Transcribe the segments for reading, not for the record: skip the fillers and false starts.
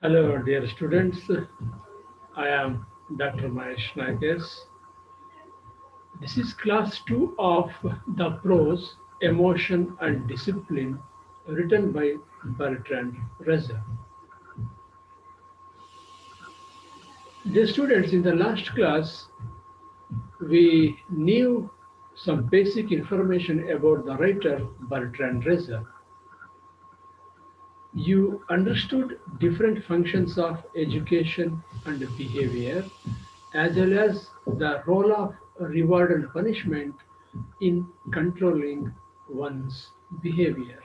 Hello, dear students. I am Dr. Mahesh Naik. This is class 2 of the prose, emotion and discipline written by Bertrand Russel. Dear students, in the last class, we knew some basic information about the writer Bertrand Russel. You understood different functions of education and behavior, as well as the role of reward and punishment in controlling one's behavior.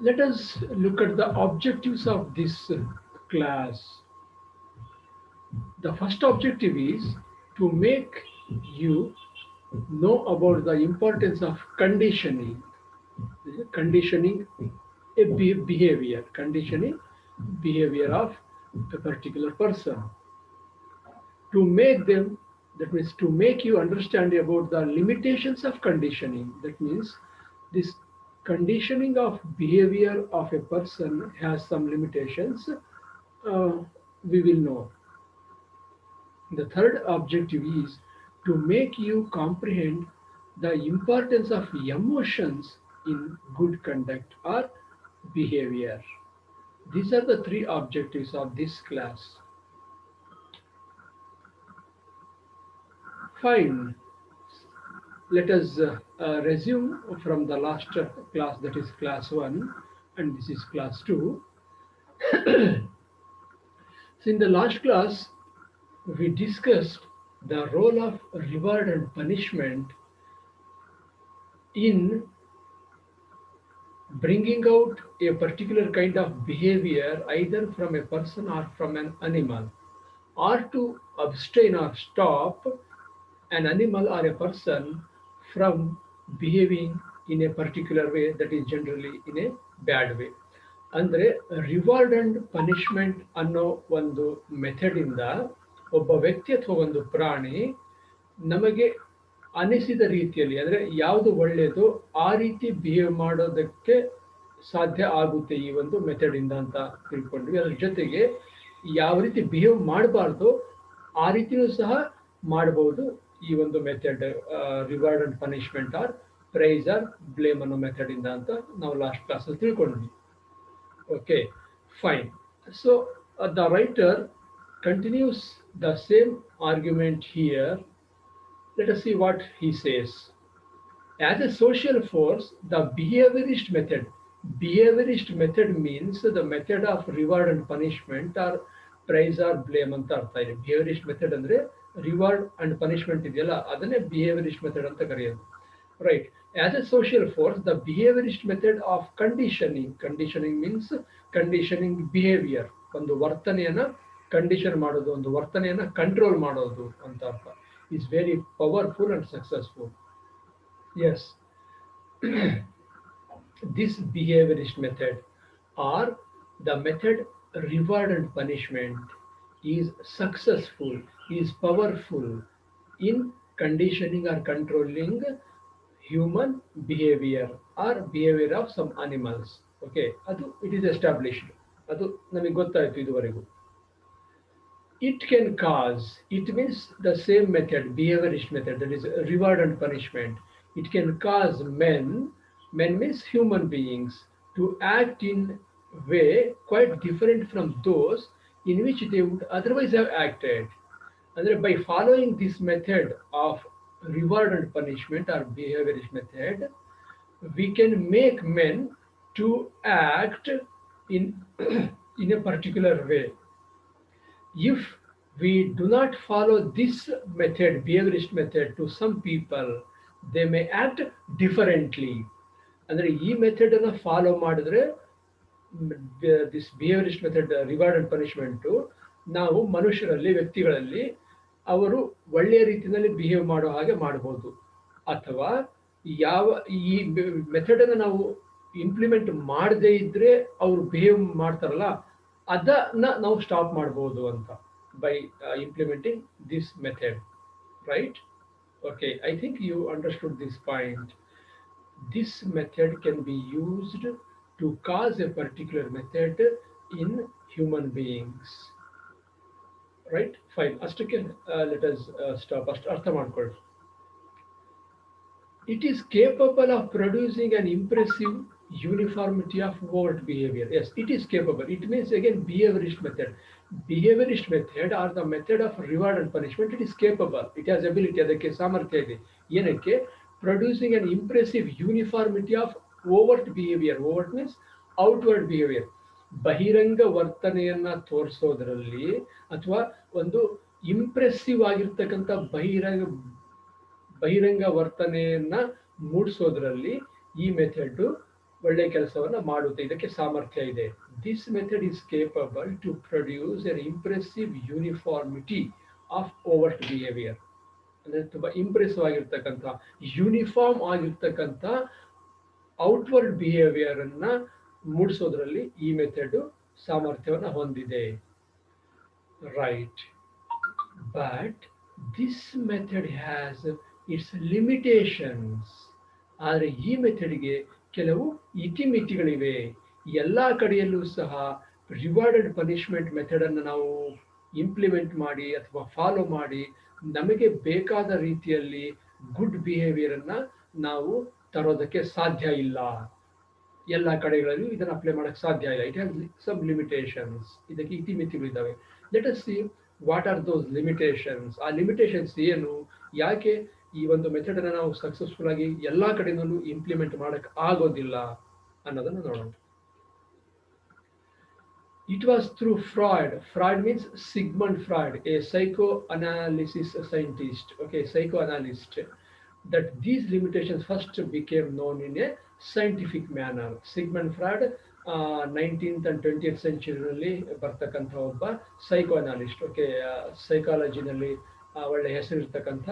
Let us look at the objectives of this class. The first objective is to make you know about the importance of conditioning. Conditioning a behavior, conditioning behavior of a particular person. To make them, that means to make you understand about the limitations of conditioning. That means this conditioning of behavior of a person has some limitations. uh, we will know. The third objective is to make you comprehend the importance of emotions in good conduct or behavior. These are the three objectives of this class. Fine. Let us resume from the last class, that is class 1, and this is class 2. So in the last class, we discussed the role of reward and punishment in bringing out a particular kind of behavior either from a person or from an animal, or to abstain or stop an animal or a person from behaving in a particular way, that is generally in a bad way. ಅಂದ್ರೆ reward and punishment ಅನ್ನೋ ಒಂದು method ಇಂದ ಒಬ್ಬ ವ್ಯಕ್ತಿ ಅಥವಾ ಒಂದು ಪ್ರಾಣಿ ನಮಗೆ ಅನಿಸಿದ ರೀತಿಯಲ್ಲಿ, ಅಂದ್ರೆ ಯಾವುದು ಒಳ್ಳೆಯದು ಆ ರೀತಿ ಬಿಹೇವ್ ಮಾಡೋದಕ್ಕೆ ಸಾಧ್ಯ ಆಗುತ್ತೆ ಈ ಒಂದು ಮೆಥಡ್ ಇಂದ ಅಂತ ತಿಳ್ಕೊಂಡ್ವಿ. ಅದ್ರ ಜೊತೆಗೆ ಯಾವ ರೀತಿ ಬಿಹೇವ್ ಮಾಡಬಾರ್ದು ಆ ರೀತಿಯೂ ಸಹ ಮಾಡಬಹುದು ಈ ಒಂದು method, reward and punishment or praise or blame ಅನ್ನೋ ಮೆಥಡ್ ಇಂದ ಅಂತ ನಾವು ಲಾಸ್ಟ್ ಕ್ಲಾಸಲ್ಲಿ ತಿಳ್ಕೊಂಡ್ವಿ. Okay, fine. So the writer continues the same argument here. Let us see what he says. As a social force, the behaviorist method means the method of reward and punishment or praise or blame ಅಂತ ಅರ್ಥ ಇದೆ. Behaviorist method ಅಂದ್ರೆ reward and punishment ಇದೆಯಲ್ಲ ಅದನ್ನೇ behaviorist method ಅಂತ ಕರೆಯೋದು. Right. As a social force, the behaviorist method of conditioning means conditioning behavior. ಒಂದು ವರ್ತನೆಯನ್ನ condition ಮಾಡೋದು, ಒಂದು ವರ್ತನೆಯನ್ನ ಕಂಟ್ರೋಲ್ ಮಾಡೋದು ಅಂತ ಅರ್ಥ. Is very powerful and successful. Yes. This behaviorist method or the method reward and punishment is successful, is powerful in conditioning or controlling human behavior or behavior of some animals. Okay, ಅದು it is established. ಅದು ನಮಗೆ ಗೊತ್ತಾಯ್ತು ಇದುವರೆಗೂ. It can cause, it means the same method, behaviorist method, that is reward and punishment. It can cause men means human beings, to act in way quite different from those in which they would otherwise have acted. And by following this method of reward and punishment or behaviorist method, we can make men to act in in a particular way. If we do not follow this method, behaviorist method, to some people, they may act differently. ಅಂದರೆ ಈ method ಅನ್ನು follow ಮಾಡಿದ್ರೆ this behaviourist method reward and punishment ನಾವು ಮನುಷ್ಯರಲ್ಲಿ, ವ್ಯಕ್ತಿಗಳಲ್ಲಿ ಅವರು ಒಳ್ಳೆಯ ರೀತಿಯಲ್ಲಿ ಬಿಹೇವ್ ಮಾಡೋ ಹಾಗೆ ಮಾಡ್ಬೋದು. ಅಥವಾ ಯಾವ ಈ ಮೆಥಡ್ ಅನ್ನು ನಾವು ಇಂಪ್ಲಿಮೆಂಟ್ ಮಾಡದೇ ಇದ್ರೆ ಅವರು ಬಿಹೇವ್ ಮಾಡ್ತಾರಲ್ಲ ಅದನ್ನ ನಾವು ಸ್ಟಾಪ್ ಮಾಡ್ಬೋದು ಅಂತ by implementing this method. Right? Okay, I think you understood this point. This method can be used to cause a particular method in human beings. Right? Fine. ಅಷ್ಟಕ್ಕೆ let us stop. ಅಷ್ಟು ಅರ್ಥ ಮಾಡ್ಕೊಳ್ಳಿ. It is capable of producing an impressive uniformity of overt behavior. Yes, it is capable. It means again behaviorist method. Behaviorist method or the method of reward and punishment, it is capable. It has ability, ಅದಕ್ಕೆ ಸಾಮರ್ಥ್ಯ ಇದೆ. ಏನಕ್ಕೆ? Producing an impressive uniformity of overt behavior. Overt means outward behavior. ಬಹಿರಂಗ ವರ್ತನೆಯನ್ನ ತೋರಿಸೋದ್ರಲ್ಲಿ ಅಥವಾ ಒಂದು impressive ಆಗಿರ್ತಕ್ಕಂಥ ಬಹಿರಂಗ ವರ್ತನೆಯನ್ನ ಮೂಡಿಸೋದ್ರಲ್ಲಿ ಈ ಮೆಥಡ್ ಒಳ್ಳೆ ಕೆಲಸವನ್ನ ಮಾಡುತ್ತೆ. ಇದಕ್ಕೆ ಸಾಮರ್ಥ್ಯ ಇದೆ. This method is capable to produce an impressive uniformity of overt behaviour. ಅಂದ್ರೆ ತುಂಬಾ ಇಂಪ್ರೆಸಿವ್ ಆಗಿರ್ತಕ್ಕಂಥ ಯೂನಿಫಾರ್ಮ್ ಆಗಿರ್ತಕ್ಕಂಥ ಔಟ್ವರ್ಡ್ ಬಿಹೇವಿಯರ್ ಅನ್ನ ಮೂಡಿಸೋದ್ರಲ್ಲಿ ಈ ಮೆಥಡ್ ಸಾಮರ್ಥ್ಯವನ್ನ ಹೊಂದಿದೆ. Right, but this method has its limitations. ಆದರೆ ಈ ಮೆಥಡ್ಗೆ ಕೆಲವು ಇತಿಮಿತಿಗಳಿವೆ. ಎಲ್ಲ ಕಡೆಯಲ್ಲೂ ಸಹ ರಿವಾರ್ಡ್ ಅಂಡ್ ಪನಿಷ್ಮೆಂಟ್ ಮೆಥಡ್ ಅನ್ನು ನಾವು ಇಂಪ್ಲಿಮೆಂಟ್ ಮಾಡಿ ಅಥವಾ ಫಾಲೋ ಮಾಡಿ ನಮಗೆ ಬೇಕಾದ ರೀತಿಯಲ್ಲಿ ಗುಡ್ ಬಿಹೇವಿಯರ್ ಅನ್ನ ನಾವು ತರೋದಕ್ಕೆ ಸಾಧ್ಯ ಇಲ್ಲ. ಎಲ್ಲ ಕಡೆಗಳಲ್ಲೂ ಇದನ್ನು ಅಪ್ಲೈ ಮಾಡಕ್ಕೆ ಸಾಧ್ಯ ಇಲ್ಲ. It has some limitations. ಇದಕ್ಕೆ ಇತಿಮಿತಿಗಳಿದ್ದಾವೆ. Let us see what are those limitations. ಆ ಲಿಮಿಟೇಷನ್ಸ್ ಏನು, ಯಾಕೆ ಈ ಒಂದು ಮೆಥಡ್ ಅನ್ನು ನಾವು ಸಕ್ಸಸ್ಫುಲ್ ಆಗಿ ಎಲ್ಲ ಕಡೆಯಲ್ಲೂ ಇಂಪ್ಲಿಮೆಂಟ್ ಮಾಡಕ್ಕೆ ಆಗೋದಿಲ್ಲ ಅನ್ನೋದನ್ನು ನೋಡೋಣ. It was through Freud. Freud means Sigmund Freud, a psychoanalysis scientist, okay, psychoanalyst, that these limitations first became known in a scientific manner. Sigmund Freud 19th and 20th century ಬರ್ತಕ್ಕಂಥ ಒಬ್ಬ ಸೈಕೋಅನಾಲಿಸ್ಟ್. Okay, ಸೈಕಾಲಜಿನಲ್ಲಿ ಒಳ್ಳೆ ಹೆಸರಿರ್ತಕ್ಕಂಥ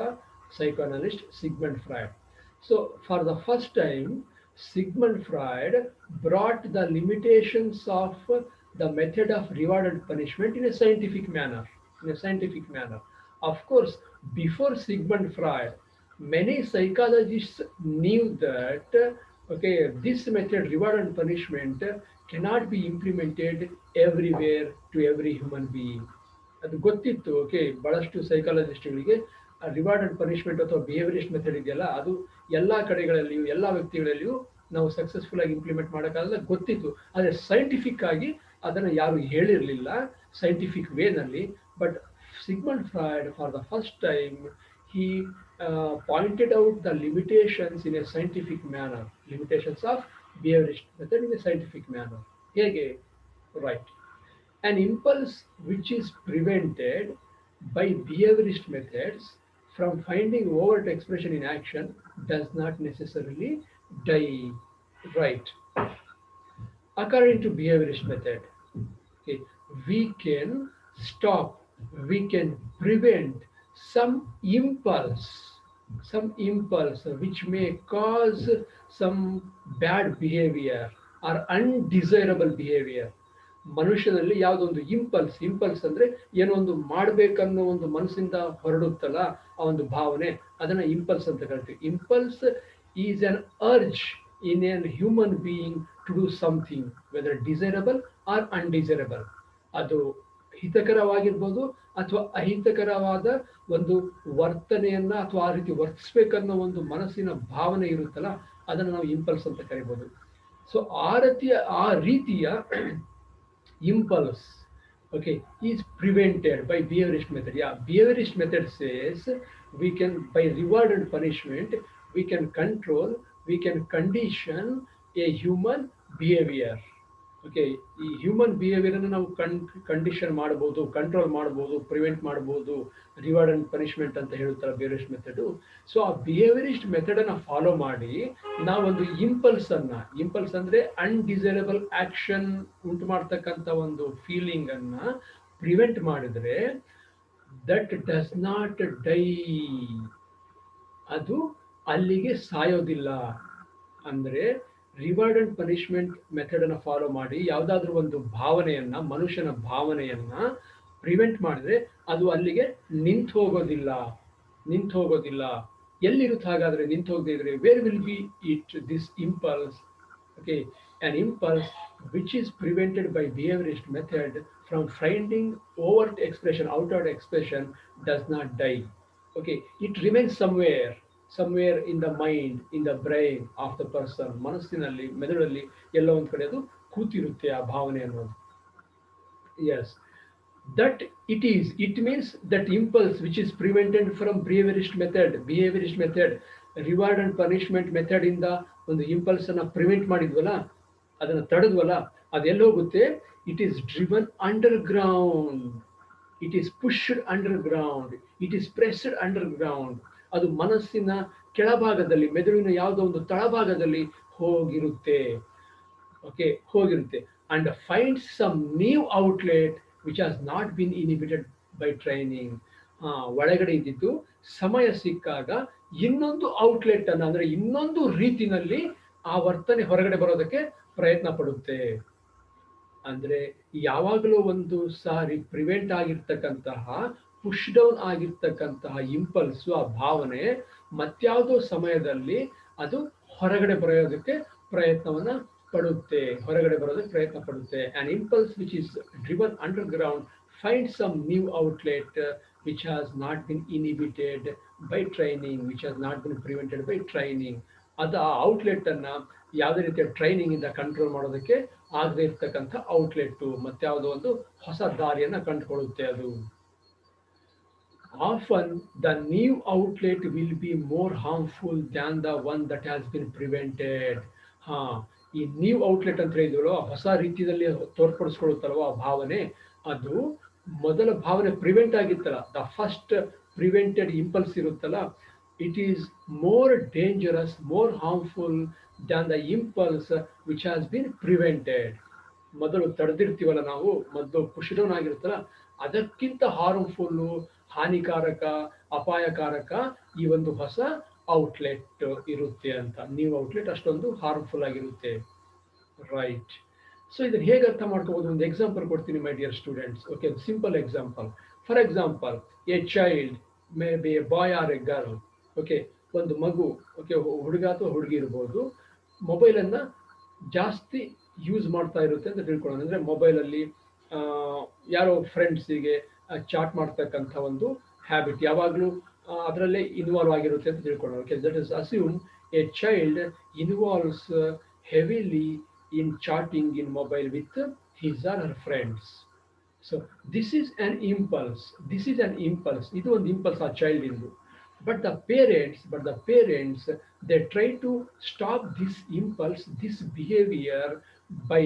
psychoanalyst Sigmund Freud. So for the first time, Sigmund Freud brought the limitations of the method of reward and punishment in a scientific manner. In a scientific manner. Of course, before Sigmund Freud, many psychologists knew that okay, this method, reward and punishment, cannot be implemented everywhere to every human being. ಅದು ಗೊತ್ತಿತ್ತು. Okay, ಬಹಳಷ್ಟು ಸೈಕಾಲಜಿಸ್ಟ್ಗಳಿಗೆ reward and punishment ಅಥವಾ behaviourist method ಇದೆಯಲ್ಲ, ಅದು ಎಲ್ಲ ಕಡೆಗಳಲ್ಲಿಯೂ ಎಲ್ಲ ವ್ಯಕ್ತಿಗಳಲ್ಲಿಯೂ ನಾವು successful ಆಗಿ ಇಂಪ್ಲಿಮೆಂಟ್ ಮಾಡೋಕ್ಕಾಗಲ್ಲ, ಗೊತ್ತಿತ್ತು. ಆದರೆ ಸೈಂಟಿಫಿಕ್ ಆಗಿ ಅದನ್ನು ಯಾರು ಹೇಳಿರಲಿಲ್ಲ ಸೈಂಟಿಫಿಕ್ ವೇನಲ್ಲಿ. But Sigmund Freud for the first time he pointed out the limitations in a scientific manner, limitations of behaviorist method in a scientific manner. Hege, right. An impulse which is prevented by behaviorist methods from finding overt expression in action does not necessarily die. Right. According to behaviorist method, okay, we can stop, we can prevent some impulse which may cause some bad behavior or undesirable behavior. ಮನುಷ್ಯನಲ್ಲಿ ಯಾವುದೊಂದು impulse ಅಂದ್ರೆ ಏನೋ ಒಂದು ಮಾಡಬೇಕನ್ನೋ ಒಂದು ಮನಸ್ಸಿಂದ ಹೊರಡುತ್ತಲ್ಲ ಆ ಒಂದು ಭಾವನೆ, ಅದನ್ನ ಇಂಪಲ್ಸ್ ಅಂತ ಕರಿತೀವಿ. Impulse is an urge in an human being to do something, whether desirable or undesirable. ಅದು ಹಿತಕರವಾಗಿರ್ಬೋದು ಅಥವಾ ಅಹಿತಕರವಾದ ಒಂದು ವರ್ತನೆಯನ್ನ ಅಥವಾ ಆ ರೀತಿ ವರ್ತಿಸ್ಬೇಕನ್ನೋ ಒಂದು ಮನಸ್ಸಿನ ಭಾವನೆ ಇರುತ್ತಲ್ಲ, ಅದನ್ನು ನಾವು ಇಂಪಲ್ಸ್ ಅಂತ ಕರಿಬೋದು. ಸೊ ಆ ರೀತಿಯ impulse, okay, is prevented by behaviorist method. Yeah, behaviorist method says we can, by reward and punishment, we can control, we can condition a human behavior. Okay, ಈ ಹ್ಯೂಮನ್ ಬಿಹೇವಿಯರ್ ಅನ್ನು ನಾವು condition ಮಾಡಬಹುದು, control ಮಾಡಬಹುದು, prevent ಮಾಡಬಹುದು, reward and punishment ಅಂತ ಹೇಳುತ್ತಾರೆ ಬಿಹೇವಿಯರಿಸ್ಟ್ method. So ಆ ಬಿಹೇವಿಯರಿಸ್ಟ್ method ಅನ್ನ ಫಾಲೋ ಮಾಡಿ ನಾವೊಂದು ಇಂಪಲ್ಸ್ ಅಂದ್ರೆ ಅನ್ಡಿಸೈರಬಲ್ ಆಕ್ಷನ್ ಉಂಟು ಮಾಡ್ತಕ್ಕಂಥ ಒಂದು ಫೀಲಿಂಗ್ ಅನ್ನ ಪ್ರಿವೆಂಟ್ ಮಾಡಿದ್ರೆ ದಟ್ ಡಸ್ ನಾಟ್ ಡೈ, ಅದು ಅಲ್ಲಿಗೆ ಸಾಯೋದಿಲ್ಲ. ಅಂದ್ರೆ ರಿವಾರ್ಡ್ ಅಂಡ್ ಪನಿಷ್ಮೆಂಟ್ ಮೆಥಡ್ ಅನ್ನು ಫಾಲೋ ಮಾಡಿ ಯಾವುದಾದ್ರೂ ಒಂದು ಭಾವನೆಯನ್ನ, ಮನುಷ್ಯನ ಭಾವನೆಯನ್ನ ಪ್ರಿವೆಂಟ್ ಮಾಡಿದ್ರೆ ಅದು ಅಲ್ಲಿಗೆ ನಿಂತು ಹೋಗೋದಿಲ್ಲ. ಎಲ್ಲಿರುತ್ತೆ ಹಾಗಾದ್ರೆ ನಿಂತು ಹೋಗದೇ ಇದ್ರೆ? Where will be it this impulse? Okay, an impulse which is prevented by behaviorist method from finding overt expression, outward expression, does not die. Okay, it remains somewhere in the mind, in the brain of the person, ಮನಸ್ಸಿನಲ್ಲಿ ಮೆದುಳಲ್ಲಿ ಎಲ್ಲೋ ಒಂದು ಕಡೆ ಅದು ಕೂತಿರುತ್ತೆ ಆ ಭಾವನೆ ಅನ್ನೋದು. Yes, that it means that impulse which is prevented from behaviorist method, reward and punishment method ಇಂದ ಒಂದು impulse ಅನ್ನ ಪ್ರಿವೆಂಟ್ ಮಾಡಿದ್ವಲ್ಲ, ಅದನ್ನ ತಡೆದ್ವಲ್ಲ, ಅದೆಲ್ಲೋಗುತ್ತೆ, it is driven underground, it is pushed underground, it is pressed underground. ಅದು ಮನಸ್ಸಿನ ಕೆಳಭಾಗದಲ್ಲಿ, ಮೆದುಳಿನ ಯಾವುದೋ ಒಂದು ತಳಭಾಗದಲ್ಲಿ ಹೋಗಿರುತ್ತೆ. ಓಕೆ, ಹೋಗಿರುತ್ತೆ. And find some new outlet which has not been inhibited by training. ಒಳಗಡೆ ಇದ್ದಿದ್ದು ಸಮಯ ಸಿಕ್ಕಾಗ ಇನ್ನೊಂದು ಔಟ್ಲೆಟ್ ಅನ್ನ, ಅಂದ್ರೆ ಇನ್ನೊಂದು ರೀತಿನಲ್ಲಿ ಆ ವರ್ತನೆ ಹೊರಗಡೆ ಬರೋದಕ್ಕೆ ಪ್ರಯತ್ನ ಪಡುತ್ತೆ. ಅಂದ್ರೆ ಯಾವಾಗಲೂ ಒಂದು ಸಾರಿ ಪ್ರಿವೆಂಟ್ ಆಗಿರ್ತಕ್ಕಂತಹ, ಪುಷ್ ಡೌನ್ ಆಗಿರ್ತಕ್ಕಂತಹ ಇಂಪಲ್ಸು, ಆ ಭಾವನೆ ಮತ್ಯಾವುದೋ ಸಮಯದಲ್ಲಿ ಅದು ಹೊರಗಡೆ ಬರೋದಕ್ಕೆ ಪ್ರಯತ್ನವನ್ನ ಪಡುತ್ತೆ, ಹೊರಗಡೆ ಬರೋದಕ್ಕೆ ಪ್ರಯತ್ನ ಪಡುತ್ತೆ. An impulse which is driven underground find some new outlet which has not been inhibited by training, which has not been prevented by training. ಅದು ಆ ಔಟ್ಲೆಟ್ ಅನ್ನ ಯಾವುದೇ ರೀತಿಯ ಟ್ರೈನಿಂಗ್ ಇಂದ ಕಂಟ್ರೋಲ್ ಮಾಡೋದಕ್ಕೆ ಆಗದೆ ಇರ್ತಕ್ಕಂಥ ಔಟ್ಲೆಟ್, ಮತ್ತೆ ಯಾವುದೋ ಒಂದು ಹೊಸ ದಾರಿಯನ್ನ ಕಂಡುಕೊಳ್ಳುತ್ತೆ ಅದು. Often the new outlet will be more harmful than the one that has been prevented. ಹಾ, ಈ ನ್ಯೂ ಔಟ್ಲೆಟ್ ಅಂತ ಹೇಳಿದ್ವಲ್ಲ, ಹೊಸ ರೀತಿಯಲ್ಲಿ ತೋರ್ಪಡಿಸ್ಕೊಳ್ಳುತ್ತಲ್ವ ಆ ಭಾವನೆ, ಅದು ಮೊದಲ ಭಾವನೆ ಪ್ರಿವೆಂಟ್ ಆಗಿತ್ತಲ್ಲ, ದ ಫಸ್ಟ್ ಪ್ರಿವೆಂಟೆಡ್ ಇಂಪಲ್ಸ್ ಇರುತ್ತಲ್ಲ, it is more dangerous, more harmful than the impulse which has been prevented. ಮೊದಲು ತಡೆದಿರ್ತೀವಲ್ಲ ನಾವು, ಮೊದಲು ಪುಷ್ ಡೌನ್ ಆಗಿರುತ್ತಲ್ಲ, ಅದಕ್ಕಿಂತ ಹಾರ್ಮ್ಫುಲ್ಲು, ಹಾನಿಕಾರಕ, ಅಪಾಯಕಾರಕ ಈ ಒಂದು ಹೊಸ ಔಟ್ಲೆಟ್ ಇರುತ್ತೆ ಅಂತ. ನ್ಯೂ ಔಟ್ಲೆಟ್ ಅಷ್ಟೊಂದು ಹಾರ್ಮ್ಫುಲ್ ಆಗಿರುತ್ತೆ. ರೈಟ್. ಸೊ ಇದನ್ನು ಹೇಗೆ ಅರ್ಥ ಮಾಡ್ಕೋಬಹುದು? ಒಂದು ಎಕ್ಸಾಂಪಲ್ ಕೊಡ್ತೀನಿ my dear students. Okay, simple example. For example, a child may be a boy or a girl. Okay, ಒಂದು ಮಗು, ಓಕೆ, ಹುಡುಗ ಅಥವಾ ಹುಡುಗಿ ಇರ್ಬೋದು, ಮೊಬೈಲನ್ನು ಜಾಸ್ತಿ ಯೂಸ್ ಮಾಡ್ತಾ ಇರುತ್ತೆ ಅಂತ ತಿಳ್ಕೊಳ್ಳೋಣ. ಅಂದರೆ ಮೊಬೈಲಲ್ಲಿ ಯಾರೋ ಫ್ರೆಂಡ್ಸಿಗೆ ಚಾಟ್ ಮಾಡ್ತಕ್ಕಂಥ ಒಂದು ಹ್ಯಾಬಿಟ್ ಯಾವಾಗಲೂ ಅದರಲ್ಲೇ ಇನ್ವಾಲ್ವ್ ಆಗಿರುತ್ತೆ ಅಂತ ತಿಳ್ಕೊಳ್ಳೋಣ. Okay, that is assume a child involves heavily in chatting in mobile with his or her friends. So this is an impulse, ಇದು ಒಂದು ಇಂಪಲ್ಸ್ ಆ ಚೈಲ್ಡ್ ಇಂದು. But the parents, they try to stop this impulse, this behavior, by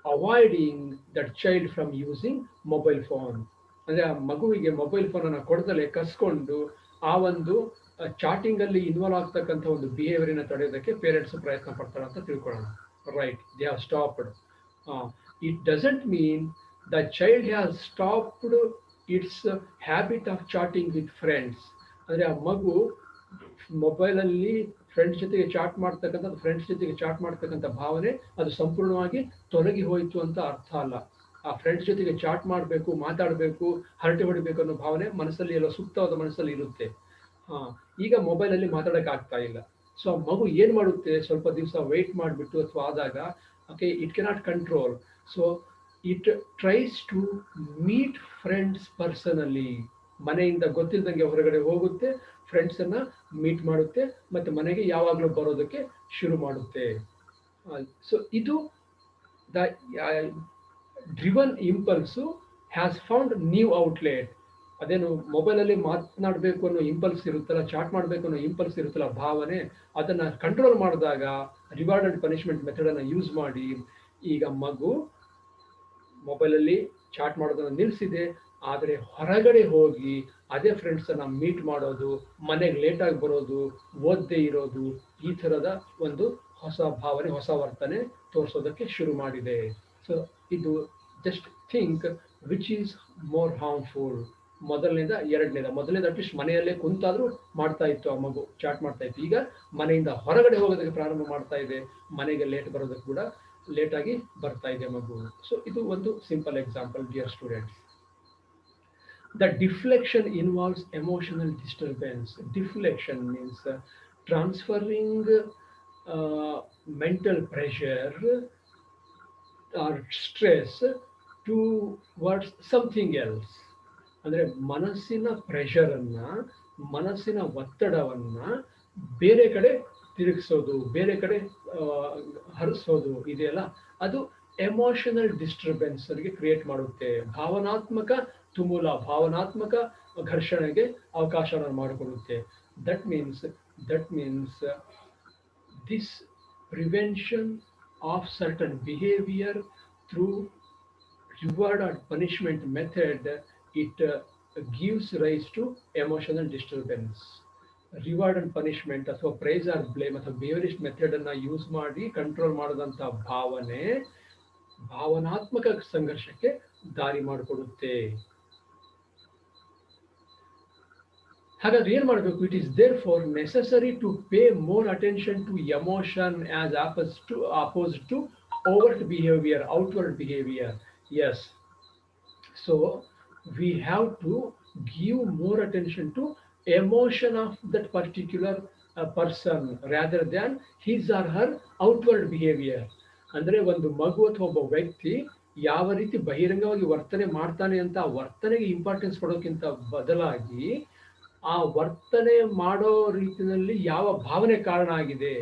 avoiding that child from using mobile phone. ಅಂದರೆ ಆ ಮಗುವಿಗೆ mobile ಫೋನನ್ನು ಕೊಡದಲ್ಲೇ ಕಸ್ಕೊಂಡು ಆ ಒಂದು ಚಾಟಿಂಗಲ್ಲಿ ಇನ್ವಾಲ್ವ್ ಆಗ್ತಕ್ಕಂಥ ಒಂದು ಬಿಹೇವಿಯರ್ನ ತಡೆಯೋದಕ್ಕೆ ಪೇರೆಂಟ್ಸ್ ಪ್ರಯತ್ನ ಪಡ್ತಾರೆ ಅಂತ ತಿಳ್ಕೊಳ್ಳೋಣ. Right, they have stopped. It doesn't mean the child has stopped it's habit of chatting with friends. ಅಂದರೆ ಆ ಮಗು ಮೊಬೈಲಲ್ಲಿ ಫ್ರೆಂಡ್ಸ್ ಜೊತೆಗೆ ಚಾಟ್ ಮಾಡ್ತಕ್ಕಂಥ ಭಾವನೆ ಅದು ಸಂಪೂರ್ಣವಾಗಿ ತೊಲಗಿ ಹೋಯಿತು ಅಂತ ಅರ್ಥ ಅಲ್ಲ. ಆ ಫ್ರೆಂಡ್ಸ್ ಜೊತೆಗೆ ಚಾಟ್ ಮಾಡಬೇಕು, ಮಾತಾಡಬೇಕು, ಹರಟೆ ಹೊಡಿಬೇಕು ಅನ್ನೋ ಭಾವನೆ ಮನಸ್ಸಲ್ಲಿ ಎಲ್ಲೋ ಸುಪ್ತವಾದ ಮನಸ್ಸಲ್ಲಿ ಇರುತ್ತೆ. ಈಗ ಮೊಬೈಲಲ್ಲಿ ಮಾತಾಡೋಕ್ಕಾಗ್ತಾ ಇಲ್ಲ. ಸೊ ಆ ಮಗು ಏನು ಮಾಡುತ್ತೆ, ಸ್ವಲ್ಪ ದಿವಸ ವೆಯ್ಟ್ ಮಾಡಿಬಿಟ್ಟು ಅಥವಾ ಆದಾಗ, okay, it cannot control. So it tries to meet friends personally. ಮನೆಯಿಂದ ಗೊತ್ತಿಲ್ಲದಂಗೆ ಹೊರಗಡೆ ಹೋಗುತ್ತೆ, ಫ್ರೆಂಡ್ಸನ್ನು ಮೀಟ್ ಮಾಡುತ್ತೆ, ಮತ್ತು ಮನೆಗೆ ಯಾವಾಗಲೂ ಬರೋದಕ್ಕೆ ಶುರು ಮಾಡುತ್ತೆ. ಸೊ ಇದು the driven impulse has found new outlet. ಅದೇನು ಮೊಬೈಲಲ್ಲಿ ಮಾತನಾಡಬೇಕು ಅನ್ನೋ ಇಂಪಲ್ಸ್ ಇರುತ್ತಲ್ಲ, ಚಾಟ್ ಮಾಡಬೇಕು ಅನ್ನೋ ಇಂಪಲ್ಸ್ ಇರುತ್ತಲ್ಲ ಭಾವನೆ, ಅದನ್ನು ಕಂಟ್ರೋಲ್ ಮಾಡಿದಾಗ ರಿವಾರ್ಡ್ ಆ್ಯಂಡ್ ಪನಿಷ್ಮೆಂಟ್ ಮೆಥಡನ್ನು ಯೂಸ್ ಮಾಡಿ ಈಗ ಮಗು ಮೊಬೈಲಲ್ಲಿ ಚಾಟ್ ಮಾಡೋದನ್ನು ನಿಲ್ಲಿಸಿದೆ. ಆದರೆ ಹೊರಗಡೆ ಹೋಗಿ ಅದೇ ಫ್ರೆಂಡ್ಸನ್ನು ಮೀಟ್ ಮಾಡೋದು, ಮನೆಗೆ ಲೇಟಾಗಿ ಬರೋದು, ಓದದೇ ಇರೋದು, ಈ ಥರದ ಒಂದು ಹೊಸ ಭಾವನೆ, ಹೊಸ ವರ್ತನೆ ತೋರಿಸೋದಕ್ಕೆ ಶುರು ಮಾಡಿದೆ. ಸೊ ಇದು just think which is more harmful. ಮೊದಲನೇದು ಅಟ್ಲೀಸ್ಟ್ ಮನೆಯಲ್ಲೇ ಕುಂತಾದರೂ ಮಾಡ್ತಾ ಇತ್ತು ಆ ಮಗು, ಚಾಟ್ ಮಾಡ್ತಾ ಇತ್ತು. ಈಗ ಮನೆಯಿಂದ ಹೊರಗಡೆ ಹೋಗೋದಕ್ಕೆ ಪ್ರಾರಂಭ ಮಾಡ್ತಾ ಇದೆ, ಮನೆಗೆ ಲೇಟ್ ಬರೋದಕ್ಕೆ ಕೂಡ ಲೇಟಾಗಿ ಬರ್ತಾ ಇದೆ ಮಗು. ಸೊ ಇದು ಒಂದು simple example dear students. The deflection involves emotional disturbance. Deflection means transferring mental pressure or stress towards something else. ಅಂದರೆ ಮನಸ್ಸಿನ ಪ್ರೆಷರನ್ನು, ಮನಸ್ಸಿನ ಒತ್ತಡವನ್ನು ಬೇರೆ ಕಡೆ ತಿರುಗಿಸೋದು, ಬೇರೆ ಕಡೆ ಆ, ಹರಿಸೋದು ಇದೆಯಲ್ಲ, ಅದು ಎಮೋಷನಲ್ ಡಿಸ್ಟರ್ಬೆನ್ಸ್ಗೆ ಕ್ರಿಯೇಟ್ ಮಾಡುತ್ತೆ. ಭಾವನಾತ್ಮಕ ತುಮುಲ, ಭಾವನಾತ್ಮಕ ಘರ್ಷಣೆಗೆ ಅವಕಾಶವನ್ನು ಮಾಡಿಕೊಡುತ್ತೆ. That means that means this prevention of certain behavior through reward or punishment method, it gives rise to emotional disturbance. Reward and punishment ಅಥವಾ ಪ್ರೈಸ್ ಆರ್ ಬ್ಲೇಮ್ ಅಥವಾ ಬಿಹೇವಿಯರಿಸ್ಟ್ ಮೆಥಡ್ ಅನ್ನ ಯೂಸ್ ಮಾಡಿ control ಮಾಡದಂತ ಭಾವನೆ ಭಾವನಾತ್ಮಕ ಸಂಘರ್ಷಕ್ಕೆ ದಾರಿ ಮಾಡಿಕೊಡುತ್ತೆ. ಹಾಗಾದ್ರೆ ಏನ್ ಮಾಡಬೇಕು? It is therefore necessary to pay more attention to emotion as opposed to overt behavior, outward behavior. Yes. So we have to give more attention to emotion of that particular person rather than his or her outward behavior. ಅಂದ್ರೆ ಒಂದು ಮಗು ಅಥವಾ ಒಬ್ಬ ವ್ಯಕ್ತಿ ಯಾವ ರೀತಿ ಬಹಿರಂಗವಾಗಿ ವರ್ತನೆ ಮಾಡ್ತಾನೆ ಅಂತ ಆ ವರ್ತನೆಗೆ ಇಂಪಾರ್ಟೆನ್ಸ್ ಕೊಡೋಕ್ಕಿಂತ ಬದಲಾಗಿ ಆ ವರ್ತನೆ ಮಾಡೋ ರೀತಿಯಲ್ಲಿ ಯಾವ ಭಾವನೆ ಕಾರಣ ಆಗಿದೆ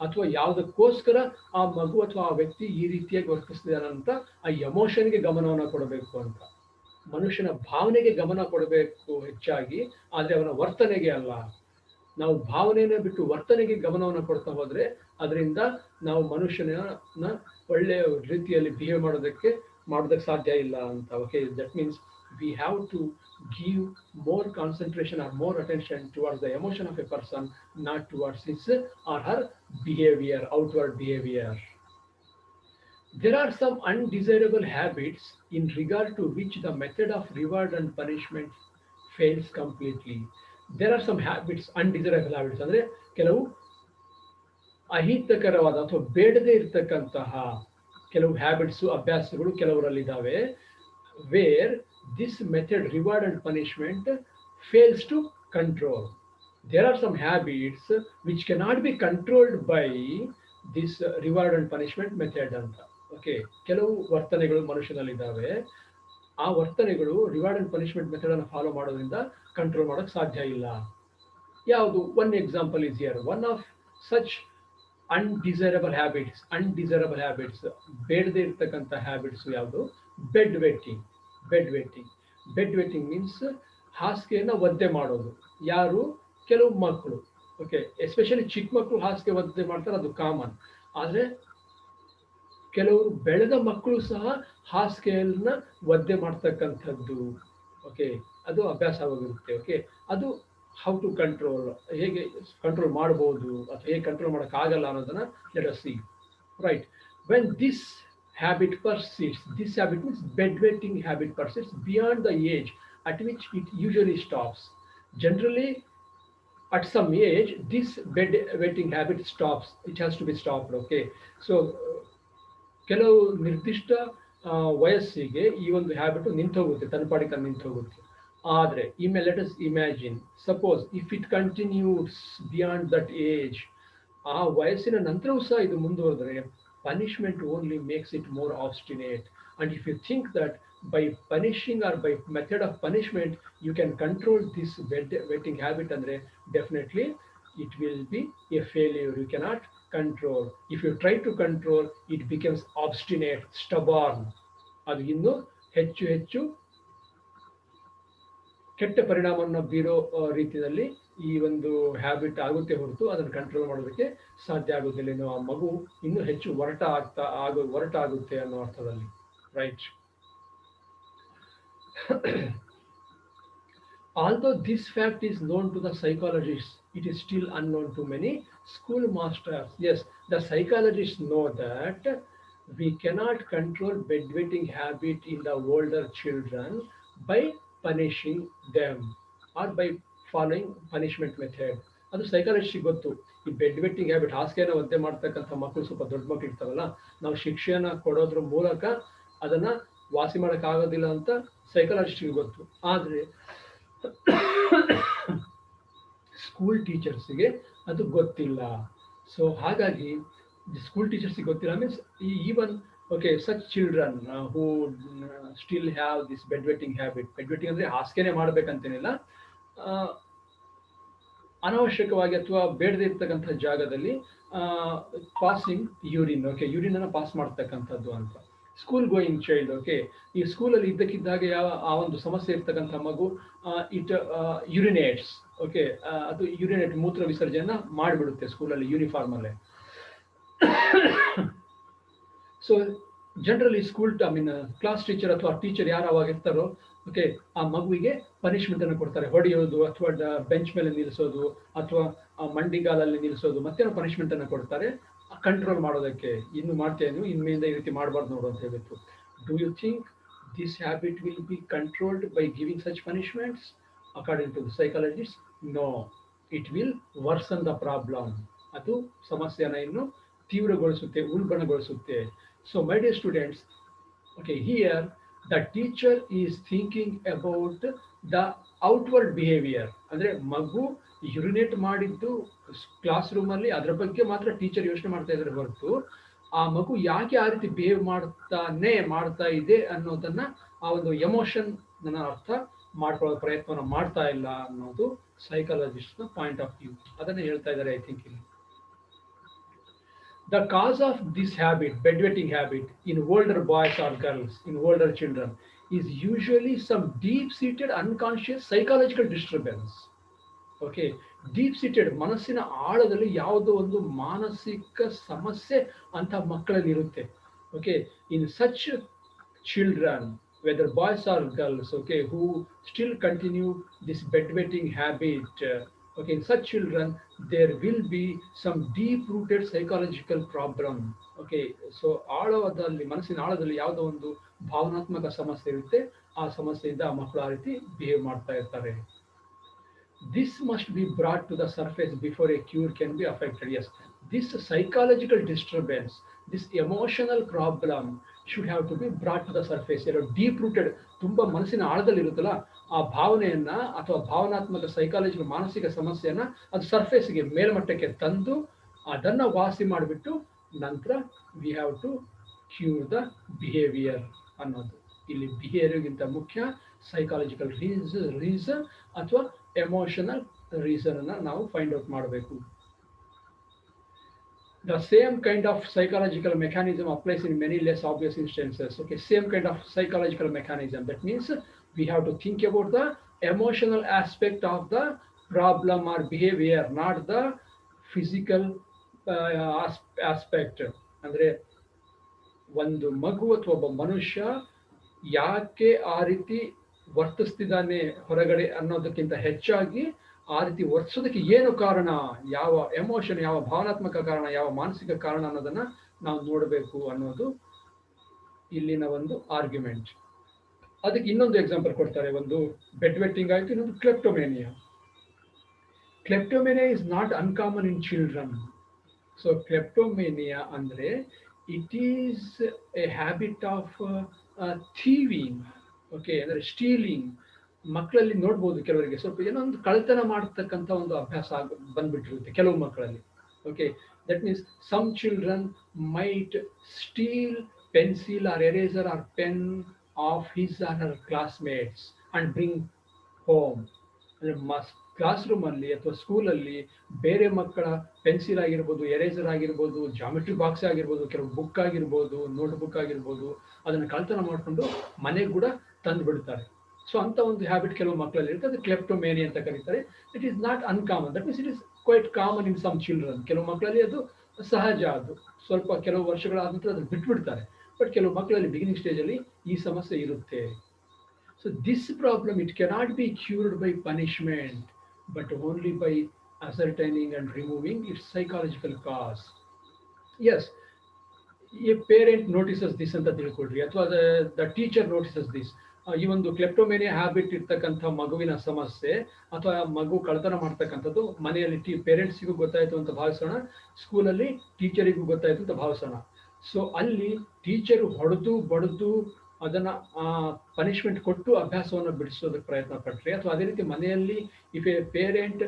ಅಥವಾ ಯಾವುದಕ್ಕೋಸ್ಕರ ಆ ಮಗು ಅಥವಾ ಆ ವ್ಯಕ್ತಿ ಈ ರೀತಿಯಾಗಿ ವರ್ತಿಸ್ತಿದ್ದಾನೆ ಅಂತ ಆ ಎಮೋಷನ್ಗೆ ಗಮನವನ್ನು ಕೊಡಬೇಕು ಅಂತ. ಮನುಷ್ಯನ ಭಾವನೆಗೆ ಗಮನ ಕೊಡಬೇಕು ಹೆಚ್ಚಾಗಿ, ಆದರೆ ಅವನ ವರ್ತನೆಗೆ ಅಲ್ಲ. ನಾವು ಭಾವನೆಯನ್ನು ಬಿಟ್ಟು ವರ್ತನೆಗೆ ಗಮನವನ್ನು ಕೊಡ್ತಾ ಹೋದ್ರೆ ಅದರಿಂದ ನಾವು ಮನುಷ್ಯನ ಒಳ್ಳೆಯ ರೀತಿಯಲ್ಲಿ ಬಿಹೇವ್ ಮಾಡೋದಕ್ಕೆ ಸಾಧ್ಯ ಇಲ್ಲ ಅಂತ. Okay, that means we have to give more concentration or more attention towards the emotion of a person, not towards his or her behavior, outward behavior. There are some undesirable habits in regard to which the method of reward and punishment fails completely. There are some habits, undesirable habits ಅಂದ್ರೆ ಕೆಲವು ಅಹಿತಕರವಾದ ಅಥವಾ ಬೇಡದೇ ಇರತಕ್ಕಂತಹ ಕೆಲವು habits, ಅಭ್ಯಾಸಗಳು ಕೆಲವರಲ್ಲಿದ್ದಾವೆ. Where this method reward and punishment fails to control. There are some habits which cannot be controlled by this reward and punishment method ಅಂತ. Okay, ಕೆಲವು ವರ್ತನೆಗಳು ಮನುಷ್ಯನಲ್ಲಿದ್ದಾವೆ, ಆ ವರ್ತನೆಗಳು ರಿವಾರ್ಡ್ ಅಂಡ್ ಪನಿಷ್ಮೆಂಟ್ ಮೆಥಡ್ ಅನ್ನು ಫಾಲೋ ಮಾಡೋದ್ರಿಂದ ಕಂಟ್ರೋಲ್ ಮಾಡೋಕ್ಕೆ ಸಾಧ್ಯ ಇಲ್ಲ. ಯಾವುದು? One example is here. One of such undesirable habits ಬೇಡದೇ ಇರ್ತಕ್ಕಂಥ ಹ್ಯಾಬಿಟ್ಸ್ ಯಾವುದು? Bed wetting. Bed wetting means ಹಾಸಿಗೆಯನ್ನು ಒದ್ದೆ ಮಾಡೋದು. ಯಾರು? ಕೆಲವು ಮಕ್ಕಳು. ಓಕೆ, ಎಸ್ಪೆಷಲಿ ಚಿಕ್ಕ ಮಕ್ಕಳು ಹಾಸಿಗೆ ಒದ್ದೆ ಮಾಡ್ತಾರೆ, ಅದು ಕಾಮನ್. ಆದರೆ ಕೆಲವರು ಬೆಳೆದ ಮಕ್ಕಳು ಸಹ ಹಾಸಿಗೆಯನ್ನ ಒದ್ದೆ ಮಾಡ್ತಕ್ಕಂಥದ್ದು. ಓಕೆ, ಅದು ಅಭ್ಯಾಸ ಆಗೋಗಿರುತ್ತೆ. ಓಕೆ, ಅದು ಹೌ ಟು ಕಂಟ್ರೋಲ್, ಹೇಗೆ ಕಂಟ್ರೋಲ್ ಮಾಡ್ಬೋದು ಅಥವಾ ಹೇಗೆ ಕಂಟ್ರೋಲ್ ಮಾಡೋಕ್ಕಾಗಲ್ಲ ಅನ್ನೋದನ್ನ let us C. Right, when this habit persists, this habit means bedwetting habit persists beyond the age at which it usually stops. Generally, at some age, this bedwetting habit stops. It has to be stopped. Okay, so ಕೆಲವು ನಿರ್ದಿಷ್ಟ ವಯಸ್ಸಿಗೆ ಈ ಒಂದು habit ನಿಂತೋಗುತ್ತೆ, ತನ್ನ ಪಾಡಿಗೆ ತಾನು ನಿಂತೋಗುತ್ತೆ. ಆದರೆ let us imagine, suppose if it continues beyond that age, ಆ ವಯಸ್ಸಿನ ನಂತರವೂ ಸಹ ಇದು ಮುಂದುವರೆದರೆ punishment only makes it more obstinate. And if you think that by punishing or by method of punishment you can control this wetting habit, andre definitely it will be a failure. You cannot control. If you try to control, it becomes obstinate, stubborn. adu innu ಹೆಚ್ಚು ಹೆಚ್ಚು ಕೆಟ್ಟ ಪರಿಣಾಮವನ್ನು ಬೀರೋ ರೀತಿಯಲ್ಲಿ ಈ ಒಂದು habit ಆಗುತ್ತೆ ಹೊರತು ಅದನ್ನು ಕಂಟ್ರೋಲ್ ಮಾಡೋದಕ್ಕೆ ಸಾಧ್ಯ ಆಗೋದಿಲ್ಲ. ಇನ್ನು ಆ ಮಗು ಇನ್ನೂ ಹೆಚ್ಚು ಒರಟಾಗುತ್ತೆ ಅನ್ನೋ ಅರ್ಥದಲ್ಲಿ. Right. Although this fact is known to the psychologists, it is still unknown to many schoolmasters. Yes, the psychologists know that we cannot control bedwetting habit in the older children by punishing them or by following punishment method. ಅದು ಸೈಕಾಲಜಿಸ್ಟಿಗೆ ಗೊತ್ತು. ಈ bed wetting habit, ಹಾಸಿಗೆಯನ್ನು ಒದ್ದೆ ಮಾಡ್ತಕ್ಕಂಥ ಮಕ್ಕಳು, ಸ್ವಲ್ಪ ದೊಡ್ಡ ಮಕ್ಕಳು ಇರ್ತಾವಲ್ಲ, ನಾವು ಶಿಕ್ಷೆಯನ್ನು ಕೊಡೋದ್ರ ಮೂಲಕ ಅದನ್ನು ವಾಸಿ ಮಾಡೋಕ್ಕಾಗೋದಿಲ್ಲ ಅಂತ ಸೈಕಾಲಜಿಸ್ಟಿಗೆ ಗೊತ್ತು. ಆದರೆ ಸ್ಕೂಲ್ ಟೀಚರ್ಸಿಗೆ ಅದು ಗೊತ್ತಿಲ್ಲ. ಸೊ ಹಾಗಾಗಿ ದಿ ಸ್ಕೂಲ್ ಟೀಚರ್ಸಿಗೆ ಗೊತ್ತಿಲ್ಲ means even okay such children who still have this bed wetting habit. Bed wetting ಅಂದರೆ ಹಾಸಿಗೆನೇ ಮಾಡಬೇಕಂತೇನಿಲ್ಲ, ಅನಾವಶ್ಯಕವಾಗಿ ಅಥವಾ ಬೇಡದೇ ಇರ್ತಕ್ಕಂಥ ಜಾಗದಲ್ಲಿ ಪಾಸಿಂಗ್ ಯೂರಿನ್, ಓಕೆ ಯೂರಿನ್ ಅನ್ನು ಪಾಸ್ ಮಾಡ್ತಕ್ಕಂಥದ್ದು ಅಂತ. ಸ್ಕೂಲ್ ಗೋಯಿಂಗ್ ಚೈಲ್ಡ್, ಓಕೆ ಈ ಸ್ಕೂಲಲ್ಲಿ ಇದ್ದಕ್ಕಿದ್ದಾಗೆ ಯಾವ ಆ ಒಂದು ಸಮಸ್ಯೆ ಇರ್ತಕ್ಕಂಥ ಮಗು ಇಟ್ ಯುರಿನೇಟ್ಸ್, ಓಕೆ ಅದು ಯುರಿನೇಟ್ ಮೂತ್ರ ವಿಸರ್ಜನೆ ಮಾಡಿಬಿಡುತ್ತೆ ಸ್ಕೂಲಲ್ಲಿ ಯೂನಿಫಾರ್ಮಲ್ಲೇ. So generally school I mean class teacher ಅಥವಾ ಟೀಚರ್ ಯಾರು ಅವಾಗ ಇರ್ತಾರೋ ಓಕೆ ಆ ಮಗುವಿಗೆ ಪನಿಷ್ಮೆಂಟ್ ಅನ್ನು ಕೊಡ್ತಾರೆ, ಹೊಡೆಯೋದು ಅಥವಾ ಬೆಂಚ್ ಮೇಲೆ ನಿಲ್ಲಿಸೋದು ಅಥವಾ ಮಂಡಿಗಾಲಲ್ಲಿ ನಿಲ್ಲಿಸೋದು, ಮತ್ತೇನೋ ಪನಿಷ್ಮೆಂಟ್ ಅನ್ನು ಕೊಡ್ತಾರೆ ಕಂಟ್ರೋಲ್ ಮಾಡೋದಕ್ಕೆ. ಇನ್ನು ಮಾಡ್ತೇನು ಇನ್ಮೇಲಿಂದ ಈ ರೀತಿ ಮಾಡಬಾರ್ದು ನೋಡು ಅಂತ ಹೇಳ್ಬಿಟ್ಟು. Do you think this habit will be controlled by giving such punishments? According to the psychologist, no, it will worsen the problem. ಅದು ಸಮಸ್ಯೆನ ಇನ್ನು ತೀವ್ರಗೊಳಿಸುತ್ತೆ, ಉಲ್ಬಣಗೊಳಿಸುತ್ತೆ. So my dear students, okay, here the teacher is thinking about the outward behavior. ಅಂದರೆ ಮಗು ಯುರಿನೇಟ್ ಮಾಡಿದ್ದು class ರೂಮಲ್ಲಿ ಅದರ ಬಗ್ಗೆ ಮಾತ್ರ ಟೀಚರ್ ಯೋಚನೆ ಮಾಡ್ತಾ ಇದ್ದಾರೆ ಹೊರತು ಆ ಮಗು ಯಾಕೆ ಆ ರೀತಿ ಬಿಹೇವ್ ಮಾಡ್ತಾ ಇದೆ ಅನ್ನೋದನ್ನ ಆ ಒಂದು ಎಮೋಷನ್ ನನ್ನ ಅರ್ಥ ಮಾಡ್ಕೊಳ್ಳೋ ಪ್ರಯತ್ನವನ್ನು ಮಾಡ್ತಾ ಇಲ್ಲ ಅನ್ನೋದು ಸೈಕಾಲಜಿಸ್ಟ್ನ ಪಾಯಿಂಟ್ ಆಫ್ ವ್ಯೂ. ಅದನ್ನೇ ಹೇಳ್ತಾ ಇದ್ದಾರೆ ಐ ಥಿಂಕ್ ಇಲ್ಲಿ. The cause of this habit, bedwetting habit, in older boys or girls, in older children, is usually some deep-seated unconscious psychological disturbance. Okay, deep-seated ಮನಸ್ಸಿನ ಆಳದಲ್ಲಿ ಯಾವುದೋ ಒಂದು ಮಾನಸಿಕ ಸಮಸ್ಯೆ ಅಂತ ಮಕ್ಕಳಲ್ಲಿ ಇರುತ್ತೆ. Okay, in such children, whether boys or girls, okay, who still continue this bedwetting habit, okay, in such children there will be some deep rooted psychological problem. Okay, so ಆಳದಲ್ಲಿ ಮನಸ್ಸಿನ ಆಳದಲ್ಲಿ ಯಾವುದೋ ಒಂದು ಭಾವನಾತ್ಮಕ ಸಮಸ್ಯೆ ಇರುತ್ತೆ, ಆ ಸಮಸ್ಯೆಯಿಂದ ಆ ಮಕ್ಕಳು ಆ ರೀತಿ ಬಿಹೇವ್ ಮಾಡ್ತಾ ಇರ್ತಾರೆ. This must be brought to the surface before a cure can be affected. Yes, this psychological disturbance, this emotional problem should have to be brought to the surface. Deep rooted, ತುಂಬಾ ಮನಸ್ಸಿನ ಆಳದಲ್ಲಿ ಇರುತ್ತಲ್ಲ ಆ ಭಾವನೆಯನ್ನ ಅಥವಾ ಭಾವನಾತ್ಮಕ psychological ಮಾನಸಿಕ ಸಮಸ್ಯೆಯನ್ನ ಅದು ಸರ್ಫೇಸ್ಗೆ ಮೇಲ್ಮಟ್ಟಕ್ಕೆ ತಂದು ಅದನ್ನ ವಾಸಿ ಮಾಡಿಬಿಟ್ಟು ನಂತರ we have to cure the behaviour ಅನ್ನೋದು. ಇಲ್ಲಿ ಬಿಹೇವಿಯರ್ಗಿಂತ ಮುಖ್ಯ ಸೈಕಾಲಜಿಕಲ್ ರೀಸನ್ ಅಥವಾ ಎಮೋಷನಲ್ ರೀಸನ್ ಅನ್ನ ನಾವು ಫೈಂಡ್ ಔಟ್ ಮಾಡಬೇಕು. The same kind of psychological mechanism applies in many less obvious instances. Okay, same kind of psychological mechanism. That means we have to think about the emotional aspect of the problem or behavior, not the physical aspect. ಅಂದ್ರೆ ಒಂದು ಮಗು ಅಥವಾ ಒಬ್ಬ ಮನುಷ್ಯ ಯಾಕೆ ಆ ರೀತಿ ವರ್ತಿಸ್ತಿದ್ದಾನೆ ಹೊರಗಡೆ ಅನ್ನೋದಕ್ಕಿಂತ ಹೆಚ್ಚಾಗಿ ಆ ರೀತಿ ವರ್ತಿಸೋದಕ್ಕೆ ಏನು ಕಾರಣ, ಯಾವ ಎಮೋಷನ್, ಯಾವ ಭಾವನಾತ್ಮಕ ಕಾರಣ, ಯಾವ ಮಾನಸಿಕ ಕಾರಣ ಅನ್ನೋದನ್ನ ನಾವು ನೋಡಬೇಕು ಅನ್ನೋದು ಇಲ್ಲಿನ ಒಂದು ಆರ್ಗ್ಯುಮೆಂಟ್. ಅದಕ್ಕೆ ಇನ್ನೊಂದು ಎಕ್ಸಾಂಪಲ್ ಕೊಡ್ತಾರೆ. ಒಂದು ಬೆಡ್ವೆಟ್ಟಿಂಗ್ ಆಯ್ತು, ಇನ್ನೊಂದು kleptomania. Kleptomania is not uncommon in children. So kleptomania ಅಂದ್ರೆ it is a habit of thieving. Okay, ಅಂದ್ರೆ ಸ್ಟೀಲಿಂಗ್. ಮಕ್ಕಳಲ್ಲಿ ನೋಡ್ಬೋದು ಕೆಲವರಿಗೆ ಸ್ವಲ್ಪ ಏನೋ ಒಂದು ಕಳ್ತನ ಮಾಡತಕ್ಕಂಥ ಒಂದು ಅಭ್ಯಾಸ ಬಂದ್ಬಿಟ್ಟಿರುತ್ತೆ ಕೆಲವು ಮಕ್ಕಳಲ್ಲಿ. Okay, that means some children might steal pencil or eraser or pen of his or her classmates and bring home. ಅಂದರೆ ಕ್ಲಾಸ್ ರೂಮಲ್ಲಿ ಅಥವಾ ಸ್ಕೂಲಲ್ಲಿ ಬೇರೆ ಮಕ್ಕಳ ಪೆನ್ಸಿಲ್ ಆಗಿರ್ಬೋದು, ಎರೇಸರ್ ಆಗಿರ್ಬೋದು, ಜಾಮೆಟ್ರಿ ಬಾಕ್ಸ್ ಆಗಿರ್ಬೋದು, ಕೆಲವು ಬುಕ್ ಆಗಿರ್ಬೋದು, ನೋಟ್ ಬುಕ್ ಆಗಿರ್ಬೋದು, ಅದನ್ನು ಕಳ್ತನ ಮಾಡಿಕೊಂಡು ಮನೆಗೆ ಕೂಡ ತಂದು ಬಿಡ್ತಾರೆ. ಸೊ ಅಂತ ಒಂದು ಹ್ಯಾಬಿಟ್ ಕೆಲವು ಮಕ್ಕಳಲ್ಲಿ ಇರುತ್ತೆ, ಅದು ಕ್ಲೆಪ್ಟೋಮೇನಿಯಾ ಅಂತ ಕರೀತಾರೆ. It is not uncommon, that means it is quite common in some children. ಕೆಲವು ಮಕ್ಕಳಲ್ಲಿ ಅದು ಸಹಜ, ಅದು ಸ್ವಲ್ಪ ಕೆಲವು ವರ್ಷಗಳಾದ ನಂತರ ಅದನ್ನು ಬಿಟ್ಬಿಡ್ತಾರೆ. ಬಟ್ ಕೆಲವು ಮಕ್ಕಳಲ್ಲಿ ಬಿಗಿನಿಂಗ್ ಸ್ಟೇಜಲ್ಲಿ ಈ ಸಮಸ್ಯೆ ಇರುತ್ತೆ. So this problem it cannot be cured by punishment but only by ascertaining and removing its psychological cause. Yes, a parent notices this ಅಂತ ತಿಳ್ಕೊಳ್ರಿ, ಅಥವಾ the teacher notices this. ಈ ಒಂದು ಕ್ಲೆಪ್ಟೋಮೇನಿಯಾ ಹ್ಯಾಬಿಟ್ ಇರ್ತಕ್ಕಂಥ ಮಗುವಿನ ಸಮಸ್ಯೆ ಅಥವಾ ಮಗು ಕಳ್ತನ ಮಾಡ್ತಕ್ಕಂಥದ್ದು ಮನೆಯಲ್ಲಿ ಪೇರೆಂಟ್ಸಿಗೂ ಗೊತ್ತಾಯ್ತು ಅಂತ ಭಾವಿಸೋಣ, ಸ್ಕೂಲಲ್ಲಿ ಟೀಚರಿಗೂ ಗೊತ್ತಾಯ್ತು ಅಂತ ಭಾವಿಸೋಣ. ಸೊ ಅಲ್ಲಿ ಟೀಚರು ಹೊಡೆದು ಬಡಿದು ಅದನ್ನು ಪನಿಷ್ಮೆಂಟ್ ಕೊಟ್ಟು ಅಭ್ಯಾಸವನ್ನು ಬಿಡಿಸೋದಕ್ಕೆ ಪ್ರಯತ್ನ ಪಟ್ಟರೆ, ಅಥವಾ ಅದೇ ರೀತಿ ಮನೆಯಲ್ಲಿ if a parent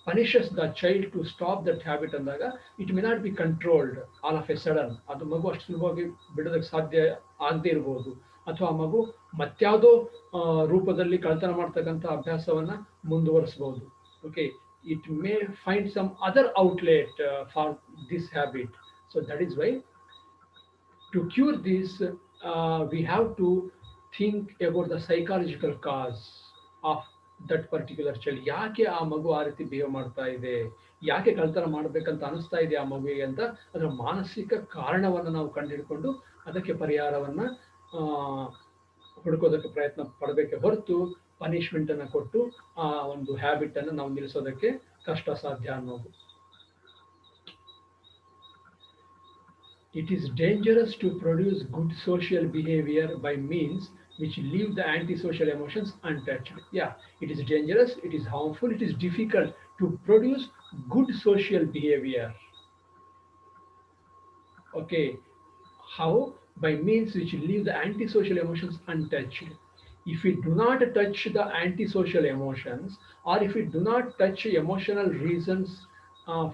punishes the child to stop that habit ಅಂದಾಗ it may not be controlled all of a sudden. ಅದು ಮಗು ಅಷ್ಟು ಸುಲಭವಾಗಿ ಬಿಡೋದಕ್ಕೆ ಸಾಧ್ಯ ಆಗದೇ ಇರ್ಬೋದು, ಅಥವಾ ಆ ಮಗು ಮತ್ಯಾವುದೋ ರೂಪದಲ್ಲಿ ಕಳ್ತನ ಮಾಡ್ತಕ್ಕಂಥ ಅಭ್ಯಾಸವನ್ನು ಮುಂದುವರಿಸ್ಬೋದು. Okay, it may find some other outlet for this habit. So that is why to cure this, we have to think about the psychological cause of that particular child. ಯಾಕೆ ಆ ಮಗು ಆ ರೀತಿ ಬಿಹೇವ್ ಮಾಡ್ತಾ ಇದೆ, ಯಾಕೆ ಕಳ್ತನ ಮಾಡಬೇಕಂತ ಅನಿಸ್ತಾ ಇದೆ ಆ ಮಗುವಿಗೆ ಅಂತ ಅದರ ಮಾನಸಿಕ ಕಾರಣವನ್ನು ನಾವು ಕಂಡುಹಿಡ್ಕೊಂಡು ಅದಕ್ಕೆ ಪರಿಹಾರವನ್ನು ಹುಡುಕೋದಕ್ಕೆ ಪ್ರಯತ್ನ ಪಡಬೇಕೆ ಹೊರತು ಪನಿಷ್ಮೆಂಟನ್ನು ಕೊಟ್ಟು ಆ ಒಂದು ಹ್ಯಾಬಿಟನ್ನು ನಾವು ನಿಲ್ಲಿಸೋದಕ್ಕೆ ಕಷ್ಟ ಸಾಧ್ಯ ಅನ್ನೋದು. It is dangerous to produce good social behavior by means which leave the antisocial emotions untouched. Yeah, it is dangerous, it is harmful, it is difficult to produce good social behavior. Okay, how? By means which leave the antisocial emotions untouched. If we do not touch the antisocial emotions, or if we do not touch emotional reasons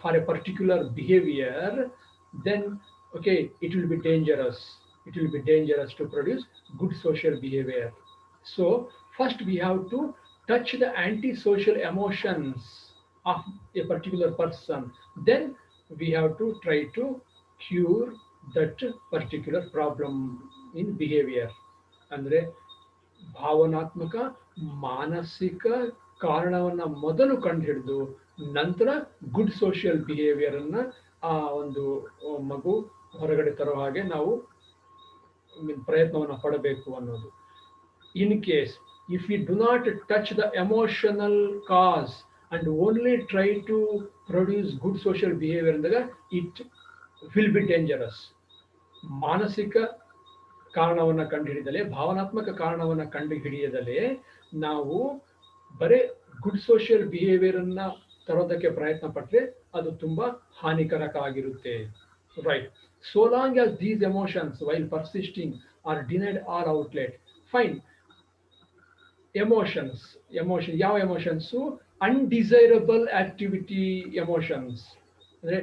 for a particular behavior, then okay, it will be dangerous. It will be dangerous to produce good social behavior. So first we have to touch the antisocial emotions of a particular person. Then we have to try to cure that particular problem in behavior. ಅಂದ್ರೆ ಭಾವನಾತ್ಮಕ ಮಾನಸಿಕ ಕಾರಣವನ್ನು ಮೊದಲು ಕಂಡುಹಿಡಿದು ನಂತರ good social ಬಿಹೇವಿಯರನ್ನು ಆ ಒಂದು ಮಗು ಹೊರಗಡೆ ತರೋ ಹಾಗೆ ನಾವು ಪ್ರಯತ್ನವನ್ನು ಪಡಬೇಕು ಅನ್ನೋದು. In case if you do not touch the emotional cause and only try to produce good social behaviour ಅಂದಾಗ ಇಟ್ ವಿಲ್ ಬಿ ಡೇಂಜರಸ್. ಮಾನಸಿಕ ಕಾರಣವನ್ನು ಕಂಡುಹಿಡಿದಲೇ, ಭಾವನಾತ್ಮಕ ಕಾರಣವನ್ನು ಕಂಡುಹಿಡಿಯದಲೇ ನಾವು ಬರೇ ಗುಡ್ ಸೋಷಿಯಲ್ ಬಿಹೇವಿಯರನ್ನು ತರೋದಕ್ಕೆ ಪ್ರಯತ್ನ ಪಟ್ಟರೆ ಅದು ತುಂಬ ಹಾನಿಕರಕ ಆಗಿರುತ್ತೆ. Right. So long as these emotions while persisting are denied all outlet, fine. Emotion ಯಾವ ಎಮೋಷನ್ಸು? Undesirable activity emotions. ಅಂದರೆ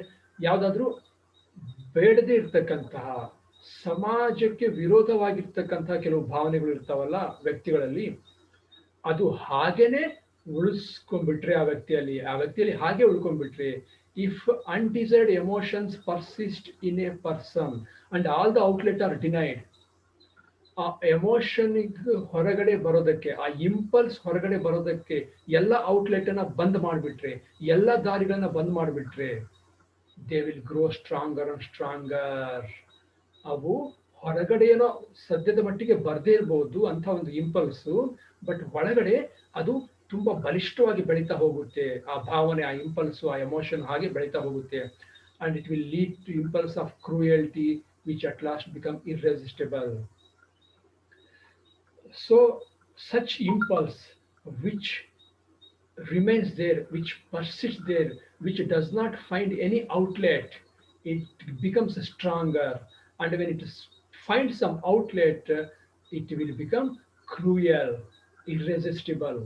ಯಾವುದಾದ್ರೂ ಬೇಡದೇ ಇರ್ತಕ್ಕಂತಹ, ಸಮಾಜಕ್ಕೆ ವಿರೋಧವಾಗಿರ್ತಕ್ಕಂತಹ ಕೆಲವು ಭಾವನೆಗಳು ಇರ್ತಾವಲ್ಲ ವ್ಯಕ್ತಿಗಳಲ್ಲಿ, ಅದು ಹಾಗೇನೆ ಉಳಿಸ್ಕೊಂಡ್ಬಿಟ್ರೆ ಆ ವ್ಯಕ್ತಿಯಲ್ಲಿ ಹಾಗೆ ಉಳ್ಕೊಂಡ್ಬಿಟ್ರೆ, if undesired emotions persist in a person and all the outlet are denied, ಆ ಎಮೋಷನ್ ಹೊರಗಡೆ ಬರೋದಕ್ಕೆ, ಆ ಇಂಪಲ್ಸ್ ಹೊರಗಡೆ ಬರೋದಕ್ಕೆ ಎಲ್ಲ ಔಟ್ಲೆಟ್ ಅನ್ನ ಬಂದ್ ಮಾಡಿಬಿಟ್ರೆ, ಎಲ್ಲ ದಾರಿಗಳನ್ನ ಬಂದ್ ಮಾಡಿಬಿಟ್ರೆ, they will grow stronger and stronger. ಅವು ಹೊರಗಡೆ ಏನೋ ಸದ್ಯದ ಮಟ್ಟಿಗೆ ಬರ್ದೇ ಇರಬಹುದು ಅಂತ ಒಂದು ಇಂಪಲ್ಸು, ಬಟ್ ಒಳಗಡೆ ಅದು ತುಂಬಾ ಬಲಿಷ್ಠವಾಗಿ ಬೆಳೀತಾ ಹೋಗುತ್ತೆ. ಆ ಭಾವನೆ, ಆ ಇಂಪಲ್ಸು, ಆ ಎಮೋಷನ್ ಹಾಗೆ ಬೆಳೀತಾ ಹೋಗುತ್ತೆ. And it will lead to impulse of cruelty which at last become irresistible. So such impulse which remains there, which persists there, which does not find any outlet, it becomes stronger. And when it finds some outlet, it will become cruel, irresistible.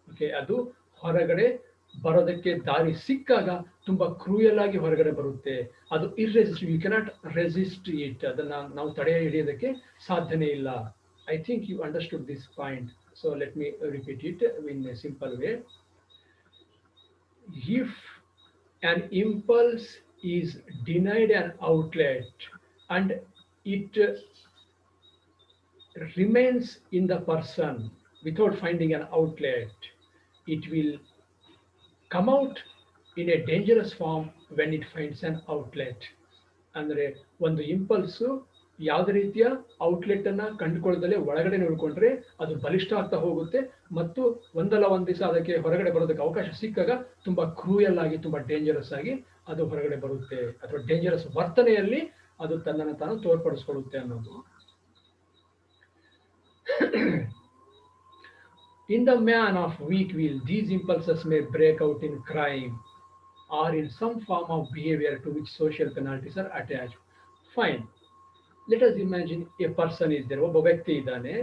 Okay, ಅದು ಹೊರಗಡೆ ಬರೋದಕ್ಕೆ ದಾರಿ ಸಿಕ್ಕಾಗ ತುಂಬಾ cruel ಆಗಿ ಹೊರಗಡೆ ಬರುತ್ತೆ. ಅದು ಇರ್ರೆಸಿಸ್ಟಿಬಲ್, ಯು ಕೆನಾಟ್ ರೆಸಿಸ್ಟ್ ಇಟ್. ಅದನ್ನ ನಾವು ತಡೆ ಹಿಡಿಯೋದಕ್ಕೆ ಸಾಧ್ಯನೇ ಇಲ್ಲ. I think you understood this point. So let me repeat it in a simple way. If an impulse is denied an outlet and it remains in the person without finding an outlet, it will come out in a dangerous form when it finds an outlet. ಅಂದರೆ ಒಂದು ಇಂಪಲ್ಸು ಯಾವುದೇ ರೀತಿಯ outlet ಅನ್ನ ಕಂಡುಕೊಳ್ಳದಲ್ಲೇ ಒಳಗಡೆ ನೋಡ್ಕೊಂಡ್ರೆ ಅದು ಬಲಿಷ್ಠ ಆಗ್ತಾ ಹೋಗುತ್ತೆ, ಮತ್ತು ಒಂದಲ್ಲ ಒಂದ್ ದಿವಸ ಅದಕ್ಕೆ ಹೊರಗಡೆ ಬರೋದಕ್ಕೆ ಅವಕಾಶ ಸಿಕ್ಕಾಗ ತುಂಬಾ ಕ್ರೂಯಲ್ ಆಗಿ, ತುಂಬಾ ಡೇಂಜರಸ್ ಆಗಿ ಅದು ಹೊರಗಡೆ ಬರುತ್ತೆ, ಅಥವಾ ಡೇಂಜರಸ್ ವರ್ತನೆಯಲ್ಲಿ ಅದು ತನ್ನನ್ನು ತಾನು ತೋರ್ಪಡಿಸ್ಕೊಳ್ಳುತ್ತೆ ಅನ್ನೋದು. In the man of weak will, these impulses may break out in crime or in some form of behavior to which social penalties are attached. Fine. Let us imagine a person is there, ಒಬ್ಬ ವ್ಯಕ್ತಿ ಇದ್ದಾನೆ,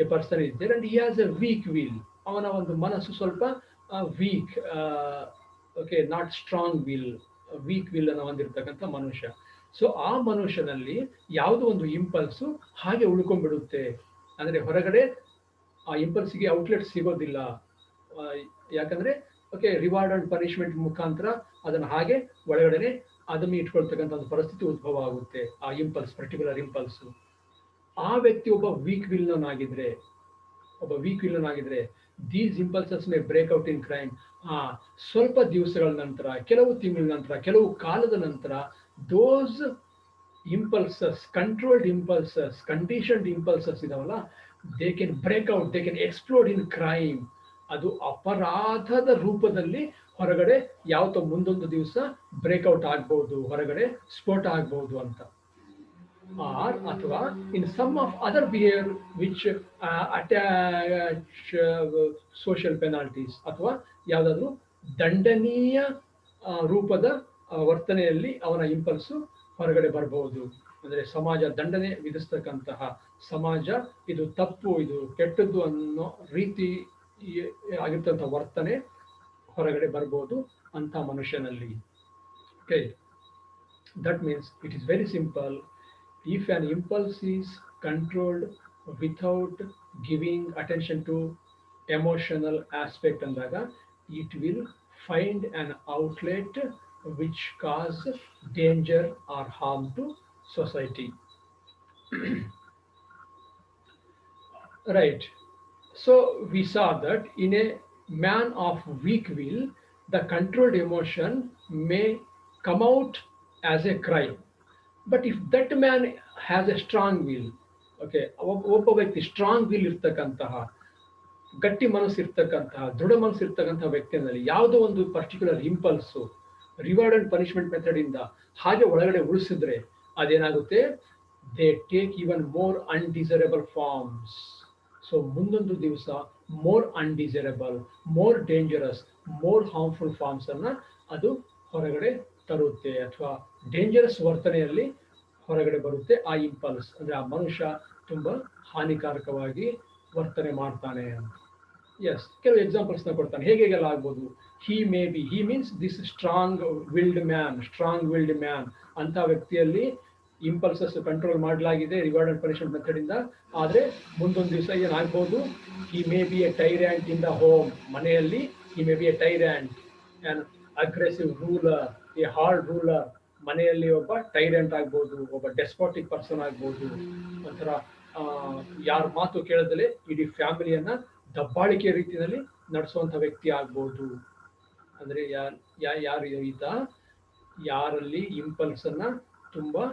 a person is there and he has a weak will. ಅವನ ಒಂದು ಮನಸ್ಸು ಸ್ವಲ್ಪ weak, okay, not strong will, weak will ಅನ್ನು ಹೊಂದಿರತಕ್ಕಂಥ ಮನುಷ್ಯ. ಸೊ ಆ ಮನುಷ್ಯನಲ್ಲಿ ಯಾವುದೋ ಒಂದು ಇಂಪಲ್ಸು ಹಾಗೆ ಉಳ್ಕೊಂಡ್ಬಿಡುತ್ತೆ. ಅಂದರೆ ಹೊರಗಡೆ ಆ ಇಂಪಲ್ಸಿಗೆ ಔಟ್ಲೆಟ್ ಸಿಗೋದಿಲ್ಲ. ಆ, ಯಾಕಂದ್ರೆ ಓಕೆ, ರಿವಾರ್ಡ್ ಅಂಡ್ ಪನಿಷ್ಮೆಂಟ್ ಮುಖಾಂತರ ಅದನ್ನು ಹಾಗೆ ಒಳಗಡೆನೆ ಅದನ್ನು ಇಟ್ಕೊಳ್ತಕ್ಕಂಥ ಒಂದು ಪರಿಸ್ಥಿತಿ ಉದ್ಭವ ಆಗುತ್ತೆ. ಆ ಇಂಪಲ್ಸ್, ಪರ್ಟಿಕ್ಯುಲರ್ ಇಂಪಲ್ಸು. ಆ ವ್ಯಕ್ತಿ ಒಬ್ಬ ವೀಕ್ ವಿಲ್ಲನ್ ಆಗಿದ್ರೆ these impulses may break out in crime. ಸ್ವಲ್ಪ ದಿವಸಗಳ ನಂತರ, ಕೆಲವು ತಿಂಗಳ ನಂತರ, ಕೆಲವು ಕಾಲದ ನಂತರ those impulses, controlled impulses, conditioned impulses ಇದಾವಲ್ಲ, they can break out, they can explode in crime. ಅದು ಅಪರಾಧದ ರೂಪದಲ್ಲಿ ಹೊರಗಡೆ ಯಾವತ್ತೋ ಮುಂದೊಂದು ದಿವಸ ಬ್ರೇಕ್ಔಟ್ ಆಗ್ಬಹುದು, ಹೊರಗಡೆ ಸ್ಫೋಟ ಆಗ್ಬಹುದು ಅಂತ. ಆರ್ ಅಥವಾ in some of other behaviour which attach social penalties, ಅಥವಾ ಯಾವುದಾದ್ರೂ ದಂಡನೀಯ ರೂಪದ ವರ್ತನೆಯಲ್ಲಿ ಅವನ ಇಂಪಲ್ಸು ಹೊರಗಡೆ ಬರಬಹುದು. ಅಂದರೆ ಸಮಾಜ ದಂಡನೆ ವಿಧಿಸ್ತಕ್ಕಂತಹ, ಸಮಾಜ ಇದು ತಪ್ಪು, ಇದು ಕೆಟ್ಟದ್ದು ಅನ್ನೋ ರೀತಿ ಆಗಿರ್ತಕ್ಕಂಥ ವರ್ತನೆ ಹೊರಗಡೆ ಬರ್ಬೋದು ಅಂತ ಮನುಷ್ಯನಲ್ಲಿ. Okay, that means it is very simple. If an impulse is controlled without giving attention to emotional aspect ಅಂದಾಗ it will find an outlet which cause danger or harm to society. Right. So we saw that in a man of weak will, the controlled emotion may come out as a cry. But if that man has a strong will, okay, ಒಬ್ಬ ವ್ಯಕ್ತಿ strong will ಇರ್ತಕ್ಕಂತಹ, ಗಟ್ಟಿ ಮನಸ್ಸು ಇರ್ತಕ್ಕಂತಹ, ದೃಢ ಮನಸ್ಸು ಇರ್ತಕ್ಕಂತಹ ವ್ಯಕ್ತಿಯಲ್ಲಿ ಯಾವುದೋ ಒಂದು particular impulse reward and punishment method ಇಂದ ಹಾಗೆ ಒಳಗಡೆ ಉಳಿಸಿದ್ರೆ ಅದೇನಾಗುತ್ತೆ, they take even more undesirable forms. So ಮುಂದೊಂದು ದಿವಸ more undesirable, more dangerous, more harmful forms ಅನ್ನ ಅದು ಹೊರಗಡೆ ತರುತ್ತೆ, ಅಥವಾ ಡೇಂಜರಸ್ ವರ್ತನೆಯಲ್ಲಿ ಹೊರಗಡೆ ಬರುತ್ತೆ ಆ ಇಂಪಲ್ಸ್. ಅಂದ್ರೆ ಆ ಮನುಷ್ಯ ತುಂಬಾ ಹಾನಿಕಾರಕವಾಗಿ ವರ್ತನೆ ಮಾಡ್ತಾನೆ ಅಂತ. ಎಸ್, ಕೆಲವು ಎಕ್ಸಾಂಪಲ್ಸ್ನ ಕೊಡ್ತಾನೆ, ಹೇಗೆಲ್ಲ ಆಗ್ಬೋದು. He means this strong willed man ಅಂತ ವ್ಯಕ್ತಿಯಲ್ಲಿ ಇಂಪಲ್ಸಸ್ ಕಂಟ್ರೋಲ್ ಮಾಡಲಾಗಿದೆ ರಿವಾರ್ಡ್ ಅಂಡ್ ಪನಿಷ್ಮೆಂಟ್ ಮೆಥಡ್ ಇಂದ. ಆದರೆ ಮುಂದೊಂದು ದಿವಸ ಏನಾಗ್ಬೋದು, he may be a tyrant in the home, ಮನೆಯಲ್ಲಿ he may be a tyrant, an aggressive ruler, a hard ruler. ಮನೆಯಲ್ಲಿ ಒಬ್ಬ ಟೈರೆಂಟ್ ಆಗ್ಬೋದು, ಒಬ್ಬ ಡೆಸ್ಪಾಟಿಕ್ ಪರ್ಸನ್ ಆಗ್ಬೋದು, ಒಂಥರ ಯಾರ ಮಾತು ಕೇಳದಲೆ ಇಡೀ ಫ್ಯಾಮಿಲಿಯನ್ನ ದಬ್ಬಾಳಿಕೆ ರೀತಿಯಲ್ಲಿ ನಡೆಸುವಂಥ ವ್ಯಕ್ತಿ ಆಗ್ಬೋದು. ಅಂದ್ರೆ ಯಾರು ಈತ ಯಾರಲ್ಲಿ ಇಂಪಲ್ಸ್ ಅನ್ನ ತುಂಬಾ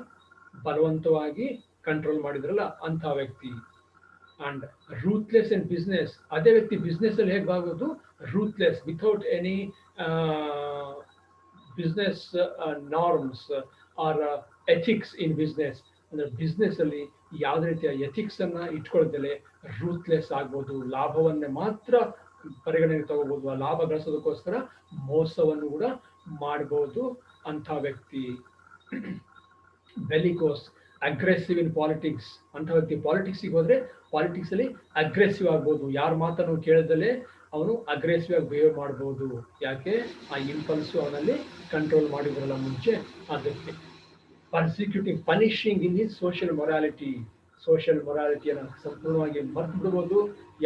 ಬಲವಂತವಾಗಿ ಕಂಟ್ರೋಲ್ ಮಾಡಿದ್ರಲ್ಲ ಅಂತ ವ್ಯಕ್ತಿ. ಅಂಡ್ ರೂತ್ಲೆಸ್ ಇನ್ ಬಿಸ್ನೆಸ್, ಅದೇ ವ್ಯಕ್ತಿ ಬಿಸ್ನೆಸ್ ಅಲ್ಲಿ ಹೇಗೆ ಆಗೋದು, ruthless, without any business norms or ethics in business. ಅಂದ್ರೆ ಬಿಸ್ನೆಸ್ ಅಲ್ಲಿ ಯಾವುದೇ ರೀತಿಯ ಎಥಿಕ್ಸ್ ಅನ್ನ ಇಟ್ಕೊಳ್ದಲೆ ರೂತ್ಲೆಸ್ ಆಗ್ಬೋದು, ಲಾಭವನ್ನೇ ಮಾತ್ರ ಪರಿಗಣನೆಗೆ ತಗೋಬಹುದು, ಆ ಲಾಭ ಗಳಿಸೋದಕ್ಕೋಸ್ಕರ ಮೋಸವನ್ನು ಕೂಡ ಮಾಡಬಹುದು ಅಂತ ವ್ಯಕ್ತಿ. ಬೆಲಿಕೋಸ್, ಅಗ್ರೆಸಿವ್ ಇನ್ ಪಾಲಿಟಿಕ್ಸ್ ಅಂತ ವ್ಯಕ್ತಿ ಪಾಲಿಟಿಕ್ಸ್ಗೆ ಹೋದ್ರೆ ಪಾಲಿಟಿಕ್ಸ್ ಅಲ್ಲಿ ಅಗ್ರೆಸಿವ್ ಆಗ್ಬೋದು, ಯಾರ ಮಾತನ್ನು ಕೇಳದಲೆ ಅವನು ಅಗ್ರೆಸಿವ್ ಆಗಿ ಬಿಹೇವ್ ಮಾಡಬಹುದು. ಯಾಕೆ, ಆ ಇಂಪಲ್ಸು ಅವನಲ್ಲಿ ಕಂಟ್ರೋಲ್ ಮಾಡಿದ್ರಲ್ಲ ಮುಂಚೆ ಅದಕ್ಕೆ. ಪರ್ಸಿಕ್ಯೂಟಿಂಗ್, ಪನಿಷಿಂಗ್ ಇನ್ ಹಿಸ್ ಸೋಷಿಯಲ್ ಮೊರಾಲಿಟಿಯನ್ನು ಸಂಪೂರ್ಣವಾಗಿ ಮರ್ತು ಬಿಡ್ಬೋದು,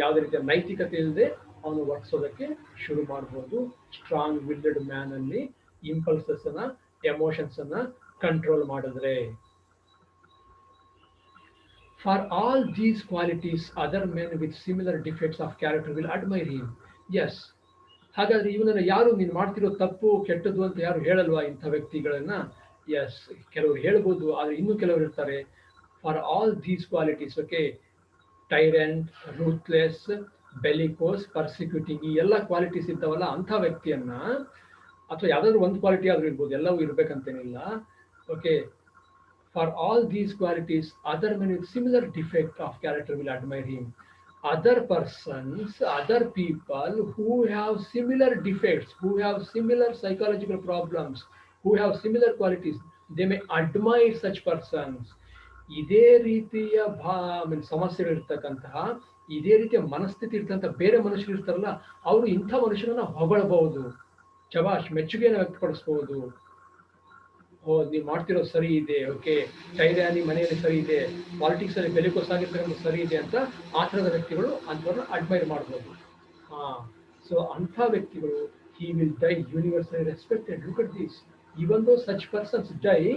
ಯಾವುದೇ ರೀತಿಯ ನೈತಿಕತೆ ಇಲ್ಲದೆ ಅವನು ವರ್ತಿಸೋದಕ್ಕೆ ಶುರು ಮಾಡ್ಬೋದು. ಸ್ಟ್ರಾಂಗ್ ವಿಲ್ಡ್ ಮ್ಯಾನ್ ಅಲ್ಲಿ ಇಂಪಲ್ಸಸ್ ಅನ್ನ, ಎಮೋಷನ್ಸ್ ಅನ್ನ ಕಂಟ್ರೋಲ್ ಮಾಡಿದ್ರೆ. For all these qualities, other men with similar defects of character will admire him. Yes. ಹಾಗಾದ್ರೆ ಇವನನ್ನ ಯಾರು ನೀನು ಮಾಡ್ತಿರೋ ತಪ್ಪು ಕೆಟ್ಟದ್ದು ಅಂತ ಯಾರು ಹೇಳಲ್ವಾ ಇಂಥ ವ್ಯಕ್ತಿಗಳನ್ನ? ಎಸ್, ಕೆಲವರು ಹೇಳ್ಬೋದು, ಆದ್ರೆ ಇನ್ನೂ ಕೆಲವರು ಇರ್ತಾರೆ. For all these qualities, okay, tyrant, ruthless, bellicose, persecuting, ಈ ಎಲ್ಲ ಕ್ವಾಲಿಟೀಸ್ ಇದ್ದಾವಲ್ಲ ಅಂಥ ವ್ಯಕ್ತಿಯನ್ನ, ಅಥವಾ ಯಾವ್ದಾದ್ರು ಒಂದು ಕ್ವಾಲಿಟಿ ಆದ್ರೂ ಇರ್ಬೋದು, ಎಲ್ಲವೂ ಇರ್ಬೇಕಂತೇನಿಲ್ಲ. Okay, for all these qualities, other men with similar defect of character will admire him. Other persons, other people who have similar defects, who have similar psychological problems, who have similar qualities, they may admire such persons. ಇದೇ ರೀತಿಯ ಸಮಸ್ಯೆಗಳಿರ್ತಕ್ಕಂತಹ ಇದೇ ರೀತಿಯ ಮನಸ್ಥಿತಿ ಇರ್ತಕ್ಕಂಥ ಬೇರೆ ಮನುಷ್ಯರು ಇರ್ತಾರಲ್ಲ, ಅವರು ಇಂಥ ಮನುಷ್ಯರನ್ನ ಹೊಗಳಬಹುದು, ಶಬಾಷ್ ಮೆಚ್ಚುಗೆಯನ್ನು ವ್ಯಕ್ತಪಡಿಸಬಹುದು. ಓ ನೀವು ಮಾಡ್ತಿರೋದು ಸರಿ ಇದೆ, ಓಕೆ ಟೈರ್ಯಾನಿ ಮನೆಯಲ್ಲಿ ಸರಿ ಇದೆ, ಪಾಲಿಟಿಕ್ಸ್ ಅಲ್ಲಿ ಬೆಲೆಕೋಸ್ ಆಗಿರ್ತಕ್ಕಂಥ ಸರಿ ಇದೆ ಅಂತ ಆ ಥರದ ವ್ಯಕ್ತಿಗಳು ಅಂಥವ್ರನ್ನ ಅಡ್ಮೈರ್ ಮಾಡ್ಬೋದು. ಹಾ, ಸೊ ಅಂಥ ವ್ಯಕ್ತಿಗಳು he will die universally respected. Look at this. Even though such persons die,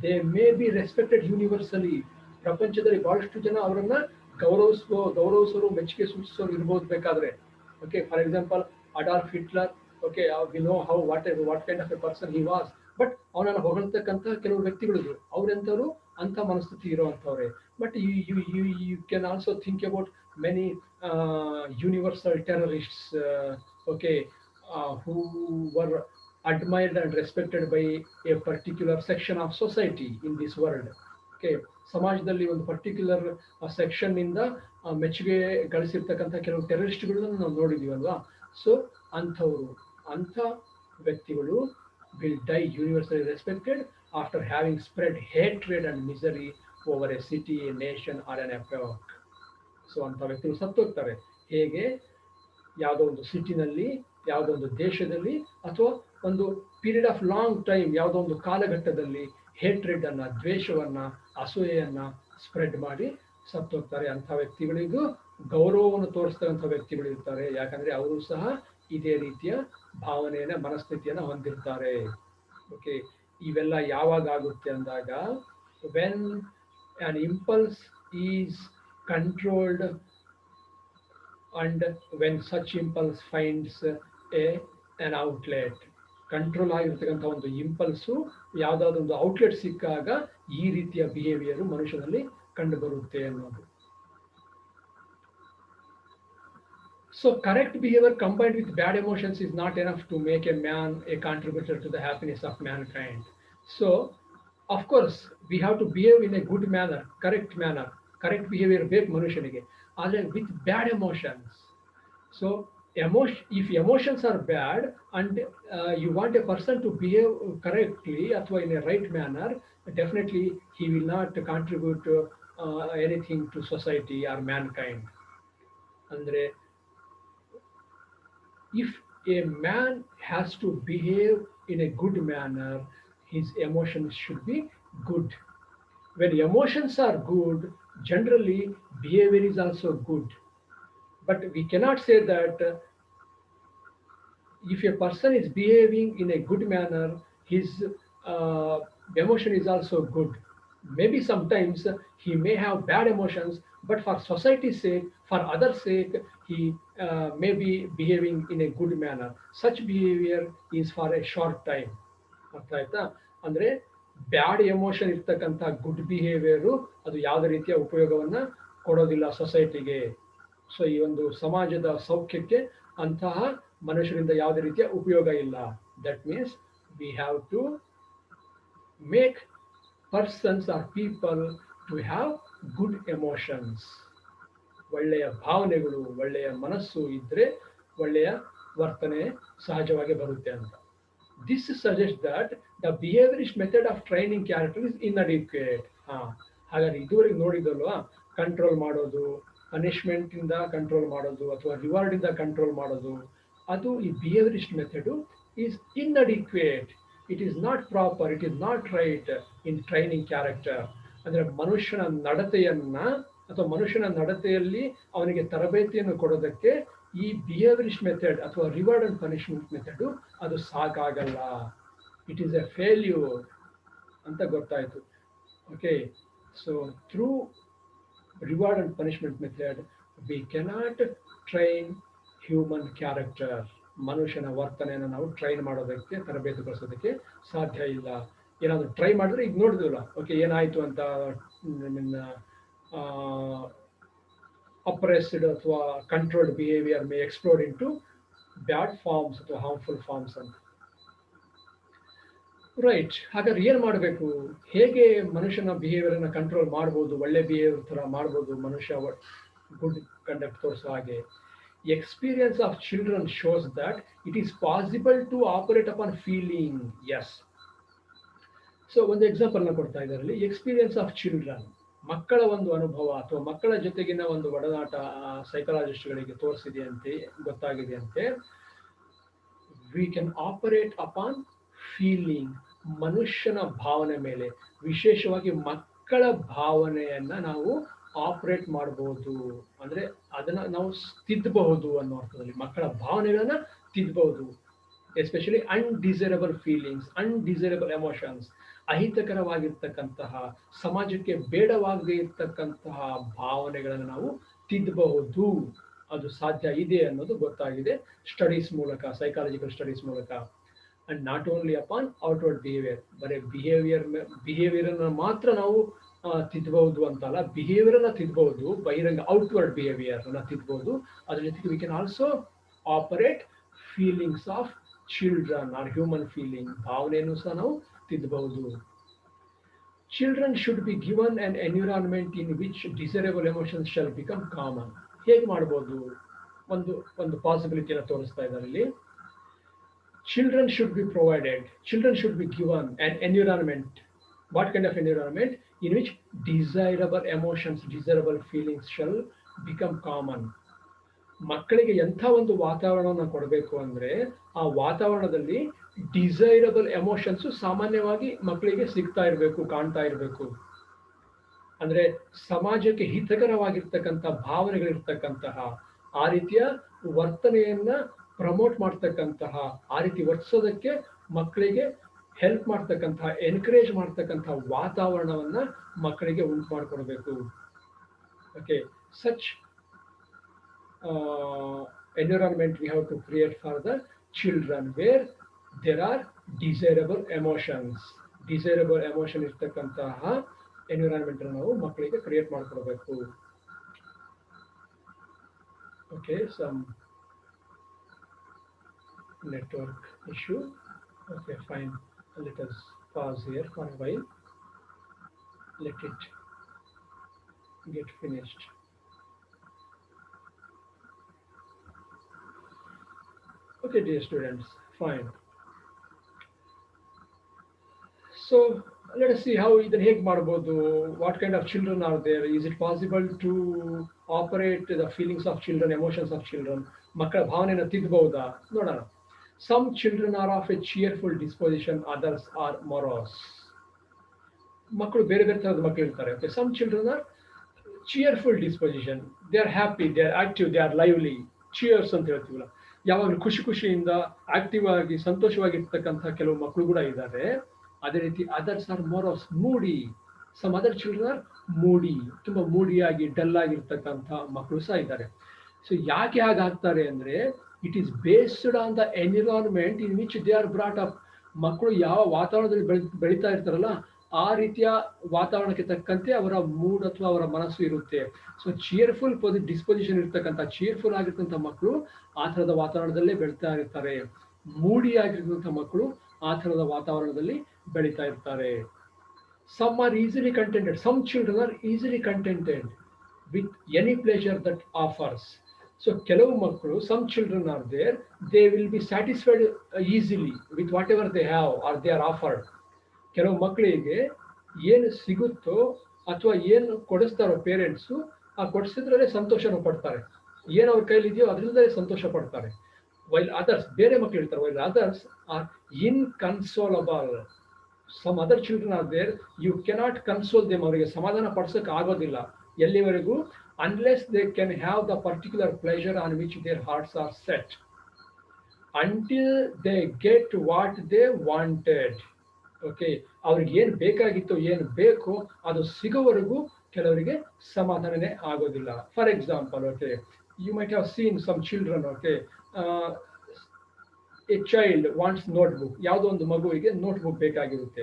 they may be respected universally. ಪ್ರಪಂಚದಲ್ಲಿ ಬಹಳಷ್ಟು ಜನ ಅವರನ್ನ ಗೌರವಿಸೋರು ಮೆಚ್ಚುಗೆ ಸೂಚಿಸೋರು ಇರ್ಬೋದು ಬೇಕಾದ್ರೆ. Okay, for example Adolf Hitler. Okay, we know how what kind of a person he was. But ಅವನನ್ನು ಹೊಗಳ್ತಕ್ಕಂಥ ಕೆಲವು ವ್ಯಕ್ತಿಗಳಿದ್ರು, ಅವರೆಂಥವ್ರು ಅಂಥ ಮನಸ್ಥಿತಿ ಇರುವಂಥವ್ರೆ. But you can also think about many universal terrorists, okay, who were admired and respected by a particular section of society in this world. Okay, ಸಮಾಜದಲ್ಲಿ ಒಂದು ಪರ್ಟಿಕ್ಯುಲರ್ ಸೆಕ್ಷನ್ ಇಂದ ಮೆಚ್ಚುಗೆ ಗಳಿಸಿರ್ತಕ್ಕಂಥ ಕೆಲವು ಟೆರರಿಸ್ಟ್ಗಳನ್ನು ನಾವು ನೋಡಿದೀವಲ್ವಾ. ಸೊ ಅಂಥವರು, ಅಂಥ ವ್ಯಕ್ತಿಗಳು will die universally respected after having spread hatred and misery over a city, a nation or an epoch. So ಅಂಥ ವ್ಯಕ್ತಿಗಳು ಸತ್ತೋಗ್ತಾರೆ. ಹೇಗೆ? ಯಾವುದೋ ಒಂದು ಸಿಟಿನಲ್ಲಿ, ಯಾವುದೋ ಒಂದು ದೇಶದಲ್ಲಿ, ಅಥವಾ ಒಂದು ಪೀರಿಯಡ್ ಆಫ್ ಲಾಂಗ್ ಟೈಮ್, ಯಾವುದೋ ಒಂದು ಕಾಲಘಟ್ಟದಲ್ಲಿ ಹೇಟ್ರೆಡ್ ಅನ್ನ, ದ್ವೇಷವನ್ನ, ಅಸೂಯೆಯನ್ನ ಸ್ಪ್ರೆಡ್ ಮಾಡಿ ಸತ್ತೋಗ್ತಾರೆ. ಅಂಥ ವ್ಯಕ್ತಿಗಳಿಗೂ ಗೌರವವನ್ನು ತೋರಿಸ್ತಕ್ಕಂಥ ವ್ಯಕ್ತಿಗಳು ಇರ್ತಾರೆ. ಯಾಕಂದ್ರೆ ಅವರು ಸಹ ಇದೇ ರೀತಿಯ ಭಾವನೆಯನ್ನ, ಮನಸ್ಥಿತಿಯನ್ನ ಹೊಂದಿರ್ತಾರೆ. ಓಕೆ, ಇವೆಲ್ಲ ಯಾವಾಗ ಆಗುತ್ತೆ ಅಂದಾಗ, when an impulse is controlled and when such impulse finds an outlet. Control ಆಗಿರ್ತಕ್ಕಂಥ ಒಂದು ಇಂಪಲ್ಸು ಯಾವುದಾದ್ರೂ ಒಂದು ಔಟ್ಲೆಟ್ ಸಿಕ್ಕಾಗ ಈ ರೀತಿಯ ಬಿಹೇವಿಯರ್ ಮನುಷ್ಯನಲ್ಲಿ ಕಂಡು ಬರುತ್ತೆ ಅನ್ನೋದು. So correct behavior combined with bad emotions is not enough to make a man a contributor to the happiness of mankind. So of course we have to behave in a good manner, correct manner. Correct behaviour ಬೇಕು ಮನುಷ್ಯನಿಗೆ, ಆದರೆ with bad emotions. So if emotions are bad and you want a person to behave correctly ಅಥವಾ in a right manner, definitely he will not contribute anything to society or mankind. ಅಂದರೆ if a man has to behave in a good manner, his emotions should be good. When emotions are good, generally behavior is also good. But we cannot say that if a person is behaving in a good manner, his uh, emotion is also good. Maybe sometimes he may have bad emotions, but for society's sake, for others' sake, he may be behaving in a good manner. Such behavior is for a short time. ಅರ್ಥ ಆಯ್ತಾ? ಅಂದರೆ ಬ್ಯಾಡ್ emotion ಇರ್ತಕ್ಕಂಥ good behaviour ಅದು ಯಾವುದೇ ರೀತಿಯ ಉಪಯೋಗವನ್ನ ಕೊಡೋದಿಲ್ಲ ಸೊಸೈಟಿಗೆ. So ಈ ಒಂದು ಸಮಾಜದ ಸೌಖ್ಯಕ್ಕೆ ಅಂತಹ ಮನುಷ್ಯರಿಂದ ಯಾವುದೇ ರೀತಿಯ ಉಪಯೋಗ ಇಲ್ಲ. That means we have to make persons or people to have good emotions. ಒಳ್ಳೆಯ ಭಾವನೆಗಳು, ಒಳ್ಳೆಯ ಮನಸ್ಸು ಇದ್ರೆ ಒಳ್ಳೆಯ ವರ್ತನೆ ಸಹಜವಾಗಿ ಬರುತ್ತೆ ಅಂತ. This suggests that the behaviorist method of training character is inadequate. ಹಾಗಾದ್ರೆ ಇದುವರೆಗೆ ನೋಡಿದಲ್ವಾ, ಕಂಟ್ರೋಲ್ ಮಾಡೋದು, ಪನಿಷ್ಮೆಂಟ್ ಇಂದ ಕಂಟ್ರೋಲ್ ಮಾಡೋದು ಅಥವಾ ರಿವಾರ್ಡ್ ಇಂದ ಕಂಟ್ರೋಲ್ ಮಾಡೋದು, ಅದು ಈ behaviourist method is inadequate. It is not proper, it is not right in training character. ಅಂದ್ರೆ ಮನುಷ್ಯನ ನಡತೆಯನ್ನ ಅಥವಾ ಮನುಷ್ಯನ ನಡತೆಯಲ್ಲಿ ಅವನಿಗೆ ತರಬೇತಿಯನ್ನು ಕೊಡೋದಕ್ಕೆ ಈ ಬಿಹೇವಿಯರಿಸ್ಟ್ ಮೆಥಡ್ ಅಥವಾ ರಿವಾರ್ಡ್ ಅಂಡ್ ಪನಿಷ್ಮೆಂಟ್ ಮೆಥಡ್ ಅದು ಸಾಕಾಗಲ್ಲ. ಇಟ್ ಈಸ್ ಎ ಫೇಲ್ಯೂರ್ ಅಂತ ಗೊತ್ತಾಯ್ತು. Okay, so through reward and punishment method we cannot train human character. ಮನುಷ್ಯನ ವರ್ತನೆಯನ್ನು ನಾವು ಟ್ರೈನ್ ಮಾಡೋದಕ್ಕೆ, ತರಬೇತಿಗೊಳಿಸೋದಕ್ಕೆ ಸಾಧ್ಯ ಇಲ್ಲ. ಏನಾದರೂ ಟ್ರೈ ಮಾಡಿದ್ರೆ ಈಗ ನೋಡಿದ್ವಲ್ಲ, ಓಕೆ ಏನಾಯಿತು ಅಂತ, ಅಪ್ರೆಸ್ಡ್ ಅಥವಾ controlled behaviour may explore in to bad forms ಅಥವಾ ಹಾರ್ಮ್ಫುಲ್ ಫಾರ್ಮ್ಸ್ ಅಂತ. ರೈಟ್, ಹಾಗಾದ್ರೆ ಏನು ಮಾಡಬೇಕು? ಹೇಗೆ ಮನುಷ್ಯನ ಬಿಹೇವಿಯರನ್ನು ಕಂಟ್ರೋಲ್ ಮಾಡ್ಬೋದು, ಒಳ್ಳೆ ಬಿಹೇವಿಯರ್ ಥರ ಮಾಡ್ಬೋದು, ಮನುಷ್ಯ ಗುಡ್ ಕಂಡಕ್ಟ್ ತೋರಿಸೋ ಹಾಗೆ? Experience of children shows that it is possible to operate upon feeling. Yes. So ಒಂದು ಎಕ್ಸಾಂಪಲ್ನ ಕೊಡ್ತಾ ಇದ್ದಾರಲ್ಲಿ, ಎಕ್ಸ್ಪೀರಿಯನ್ಸ್ ಆಫ್ ಚಿಲ್ಡ್ರನ್. ಮಕ್ಕಳ ಒಂದು ಅನುಭವ ಅಥವಾ ಮಕ್ಕಳ ಜೊತೆಗಿನ ಒಂದು ಒಡನಾಟ ಸೈಕಾಲಜಿಸ್ಟ್ಗಳಿಗೆ ತೋರಿಸಿದೆಯಂತೆ, ಗೊತ್ತಾಗಿದೆಯಂತೆ. We can operate upon feeling, ಮನುಷ್ಯನ ಭಾವನೆ ಮೇಲೆ, ವಿಶೇಷವಾಗಿ ಮಕ್ಕಳ ಭಾವನೆಯನ್ನ ನಾವು ಆಪರೇಟ್ ಮಾಡಬಹುದು. ಅಂದ್ರೆ ಅದನ್ನ ನಾವು ತಿದ್ದಬಹುದು ಅನ್ನೋ ಅರ್ಥದಲ್ಲಿ ಮಕ್ಕಳ ಭಾವನೆಗಳನ್ನ ತಿದ್ದಬಹುದು. Especially undesirable feelings, undesirable emotions, ಅಹಿತಕರವಾಗಿರ್ತಕ್ಕಂತಹ, ಸಮಾಜಕ್ಕೆ ಬೇಡವಾಗದೇ ಇರ್ತಕ್ಕಂತಹ ಭಾವನೆಗಳನ್ನು ನಾವು ತಿದ್ದಬಹುದು. ಅದು ಸಾಧ್ಯ ಇದೆ ಅನ್ನೋದು ಗೊತ್ತಾಗಿದೆ ಸ್ಟಡೀಸ್ ಮೂಲಕ, ಸೈಕಾಲಜಿಕಲ್ ಸ್ಟಡೀಸ್ ಮೂಲಕ. And not only upon outward behaviour, ಬರೀ ಬಿಹೇವಿಯರ್ ಅನ್ನು ಮಾತ್ರ ನಾವು ತಿದ್ದಬಹುದು ಅಂತಲ್ಲ, ಬಿಹೇವಿಯರ್ ಅನ್ನ ತಿದ್ದಬಹುದು, ಬಹಿರಂಗ ಔಟ್ವರ್ಡ್ ಬಿಹೇವಿಯರ್ ಅನ್ನ ತಿದ್ದಬಹುದು. ಅದ್ರ ಜೊತೆಗೆ we can also operate feelings of children or human feeling, ಭಾವನೆಯನ್ನು ಸಹ ನಾವು ತಿದ್ದಬಹುದು. Children should be given an environment in which desirable emotions shall become common. ಹೇಗೆ ಮಾಡ್ಬೋದು? ಒಂದು ಪಾಸಿಬಿಲಿಟಿಯನ್ನು ತೋರಿಸ್ತಾ ಇದ್ದಾರೆ ಇಲ್ಲಿ. Children should be provided, children should be given an environment. What kind of environment? In which desirable emotions, desirable feelings shall become common. ಮಕ್ಕಳಿಗೆ ಎಂಥ ಒಂದು ವಾತಾವರಣವನ್ನು ಕೊಡಬೇಕು ಅಂದ್ರೆ ಆ ವಾತಾವರಣದಲ್ಲಿ ಡಿಸೈರಬಲ್ ಎಮೋಷನ್ಸ್ ಸಾಮಾನ್ಯವಾಗಿ ಮಕ್ಕಳಿಗೆ ಸಿಗ್ತಾ ಇರಬೇಕು, ಕಾಣ್ತಾ ಇರಬೇಕು. ಅಂದ್ರೆ ಸಮಾಜಕ್ಕೆ ಹಿತಕರವಾಗಿರ್ತಕ್ಕಂಥ ಭಾವನೆಗಳಿರ್ತಕ್ಕಂತಹ ಆ ರೀತಿಯ ವರ್ತನೆಯನ್ನ ಪ್ರಮೋಟ್ ಮಾಡ್ತಕ್ಕಂತಹ, ಆ ರೀತಿ ವರ್ತಿಸೋದಕ್ಕೆ ಮಕ್ಕಳಿಗೆ ಹೆಲ್ಪ್ ಮಾಡ್ತಕ್ಕಂತಹ, ಎನ್ಕರೇಜ್ ಮಾಡ್ತಕ್ಕಂತಹ ವಾತಾವರಣವನ್ನ ಮಕ್ಕಳಿಗೆ ಉಂಟು ಮಾಡಿಕೊಡ್ಬೇಕು. Okay, such environment we have to create for the children where there are desirable emotions. Desirable emotion ಇರ್ತಕ್ಕಂತಹ ಎನ್ವಿರಾನ್ಮೆಂಟ್ ನಾವು ಮಕ್ಕಳಿಗೆ ಕ್ರಿಯೇಟ್ ಮಾಡಿಕೊಡ್ಬೇಕು. Okay, some network issue. Okay, fine. Let us pause here for a while. Let it get finished. Okay, dear students, fine. So let us see how ಇದನ್ನ ಹೇಗೆ ಮಾಡಬಹುದು. What kind of children are there? Is it possible to operate the feelings of children, emotions of children? ಮಕ್ಕಳ ಭಾವನೆಯನ್ನು ತಿದ್ದಬಹುದಾ? ನೋಡೋಣ. Some children are of a cheerful disposition, others are morose. ಮಕ್ಕಳು ಬೇರೆ ಬೇರೆ ತರದ ಮಕ್ಕಳು ಇರ್ತಾರೆ. Okay, some children are cheerful disposition. They are happy, they are active, they are lively. Cheers ಅಂತ ಹೇಳ್ತೀವಲ್ಲ, ಯಾವಾಗಲೂ ಖುಷಿಯಿಂದ ಆಕ್ಟಿವ್ ಆಗಿ ಸಂತೋಷವಾಗಿರ್ತಕ್ಕಂಥ ಕೆಲವು ಮಕ್ಕಳು ಕೂಡ ಇದ್ದಾರೆ. ಅದೇ ರೀತಿ others are morose, moody. Some other children are moody, ತುಂಬಾ ಮೂಡಿಯಾಗಿ ಡಲ್ ಆಗಿರ್ತಕ್ಕಂಥ ಮಕ್ಕಳು ಸಹ ಇದ್ದಾರೆ. ಸೊ ಯಾಕೆ ಹಾಗಾಗ್ತಾರೆ ಅಂದ್ರೆ it is based on the environment in which they are brought up. ಮಕ್ಕಳು ಯಾವ ವಾತಾವರಣದಲ್ಲಿ ಬೆಳೀತಾ ಇರ್ತಾರಲ್ಲ ಆ ರೀತಿಯ ವಾತಾವರಣಕ್ಕೆ ತಕ್ಕಂತೆ ಅವರ ಮೂಡ್ ಅಥವಾ ಅವರ ಮನಸ್ಸು ಇರುತ್ತೆ. ಸೊ ಚೀರ್ಫುಲ್ ಡಿಸ್ಪೊಸಿಷನ್ ಇರ್ತಕ್ಕಂಥ, ಚೀರ್ಫುಲ್ ಆಗಿರ್ತಕ್ಕಂಥ ಮಕ್ಕಳು ಆ ಥರದ ವಾತಾವರಣದಲ್ಲೇ ಬೆಳೀತಾ ಇರ್ತಾರೆ. ಮೂಡಿ ಆಗಿರ್ತಕ್ಕಂಥ ಮಕ್ಕಳು ಆ ಥರದ ವಾತಾವರಣದಲ್ಲಿ ಬೆಳೀತಾ ಇರ್ತಾರೆ. Some are easily contented. Some children are easily contented with any pleasure that offers. So ಕೆಲವು ಮಕ್ಕಳು, some children are there, they will be satisfied easily with whatever they have or they are offered. ಕೆಲವು ಮಕ್ಕಳಿಗೆ ಏನು ಸಿಗುತ್ತೋ ಅಥವಾ ಏನು ಕೊಡಿಸ್ತಾರೋ parents, ಆ ಕೊಡಿಸಿದ್ರಲ್ಲೇ ಸಂತೋಷನ ಪಡ್ತಾರೆ. ಏನು ಅವ್ರ ಕೈಲಿ ಇದೆಯೋ ಅದರಿಂದಲೇ ಸಂತೋಷ ಪಡ್ತಾರೆ. ವೈಲ್ ಅದರ್ಸ್, ಬೇರೆ ಮಕ್ಕಳು ಇರ್ತಾರೆ, while others are inconsolable. Some other children are there, you cannot console them. ಅವರಿಗೆ ಸಮಾಧಾನ ಪಡಿಸೋಕೆ ಆಗೋದಿಲ್ಲ ಎಲ್ಲಿವರೆಗೂ, unless they can have the particular pleasure on which their hearts are set, until they get what they wanted. Okay, ಅವ್ರಿಗೆ ಏನು ಬೇಕಾಗಿತ್ತು, ಏನು ಬೇಕೋ ಅದು ಸಿಗೋವರೆಗೂ ಕೆಲವರಿಗೆ ಸಮಾಧಾನನೇ ಆಗೋದಿಲ್ಲ. For example, okay, you might have seen some children. Okay, a child wants notebook. ಯಾವುದೋ ಒಂದು ಮಗುವಿಗೆ ನೋಟ್ಬುಕ್ ಬೇಕಾಗಿರುತ್ತೆ.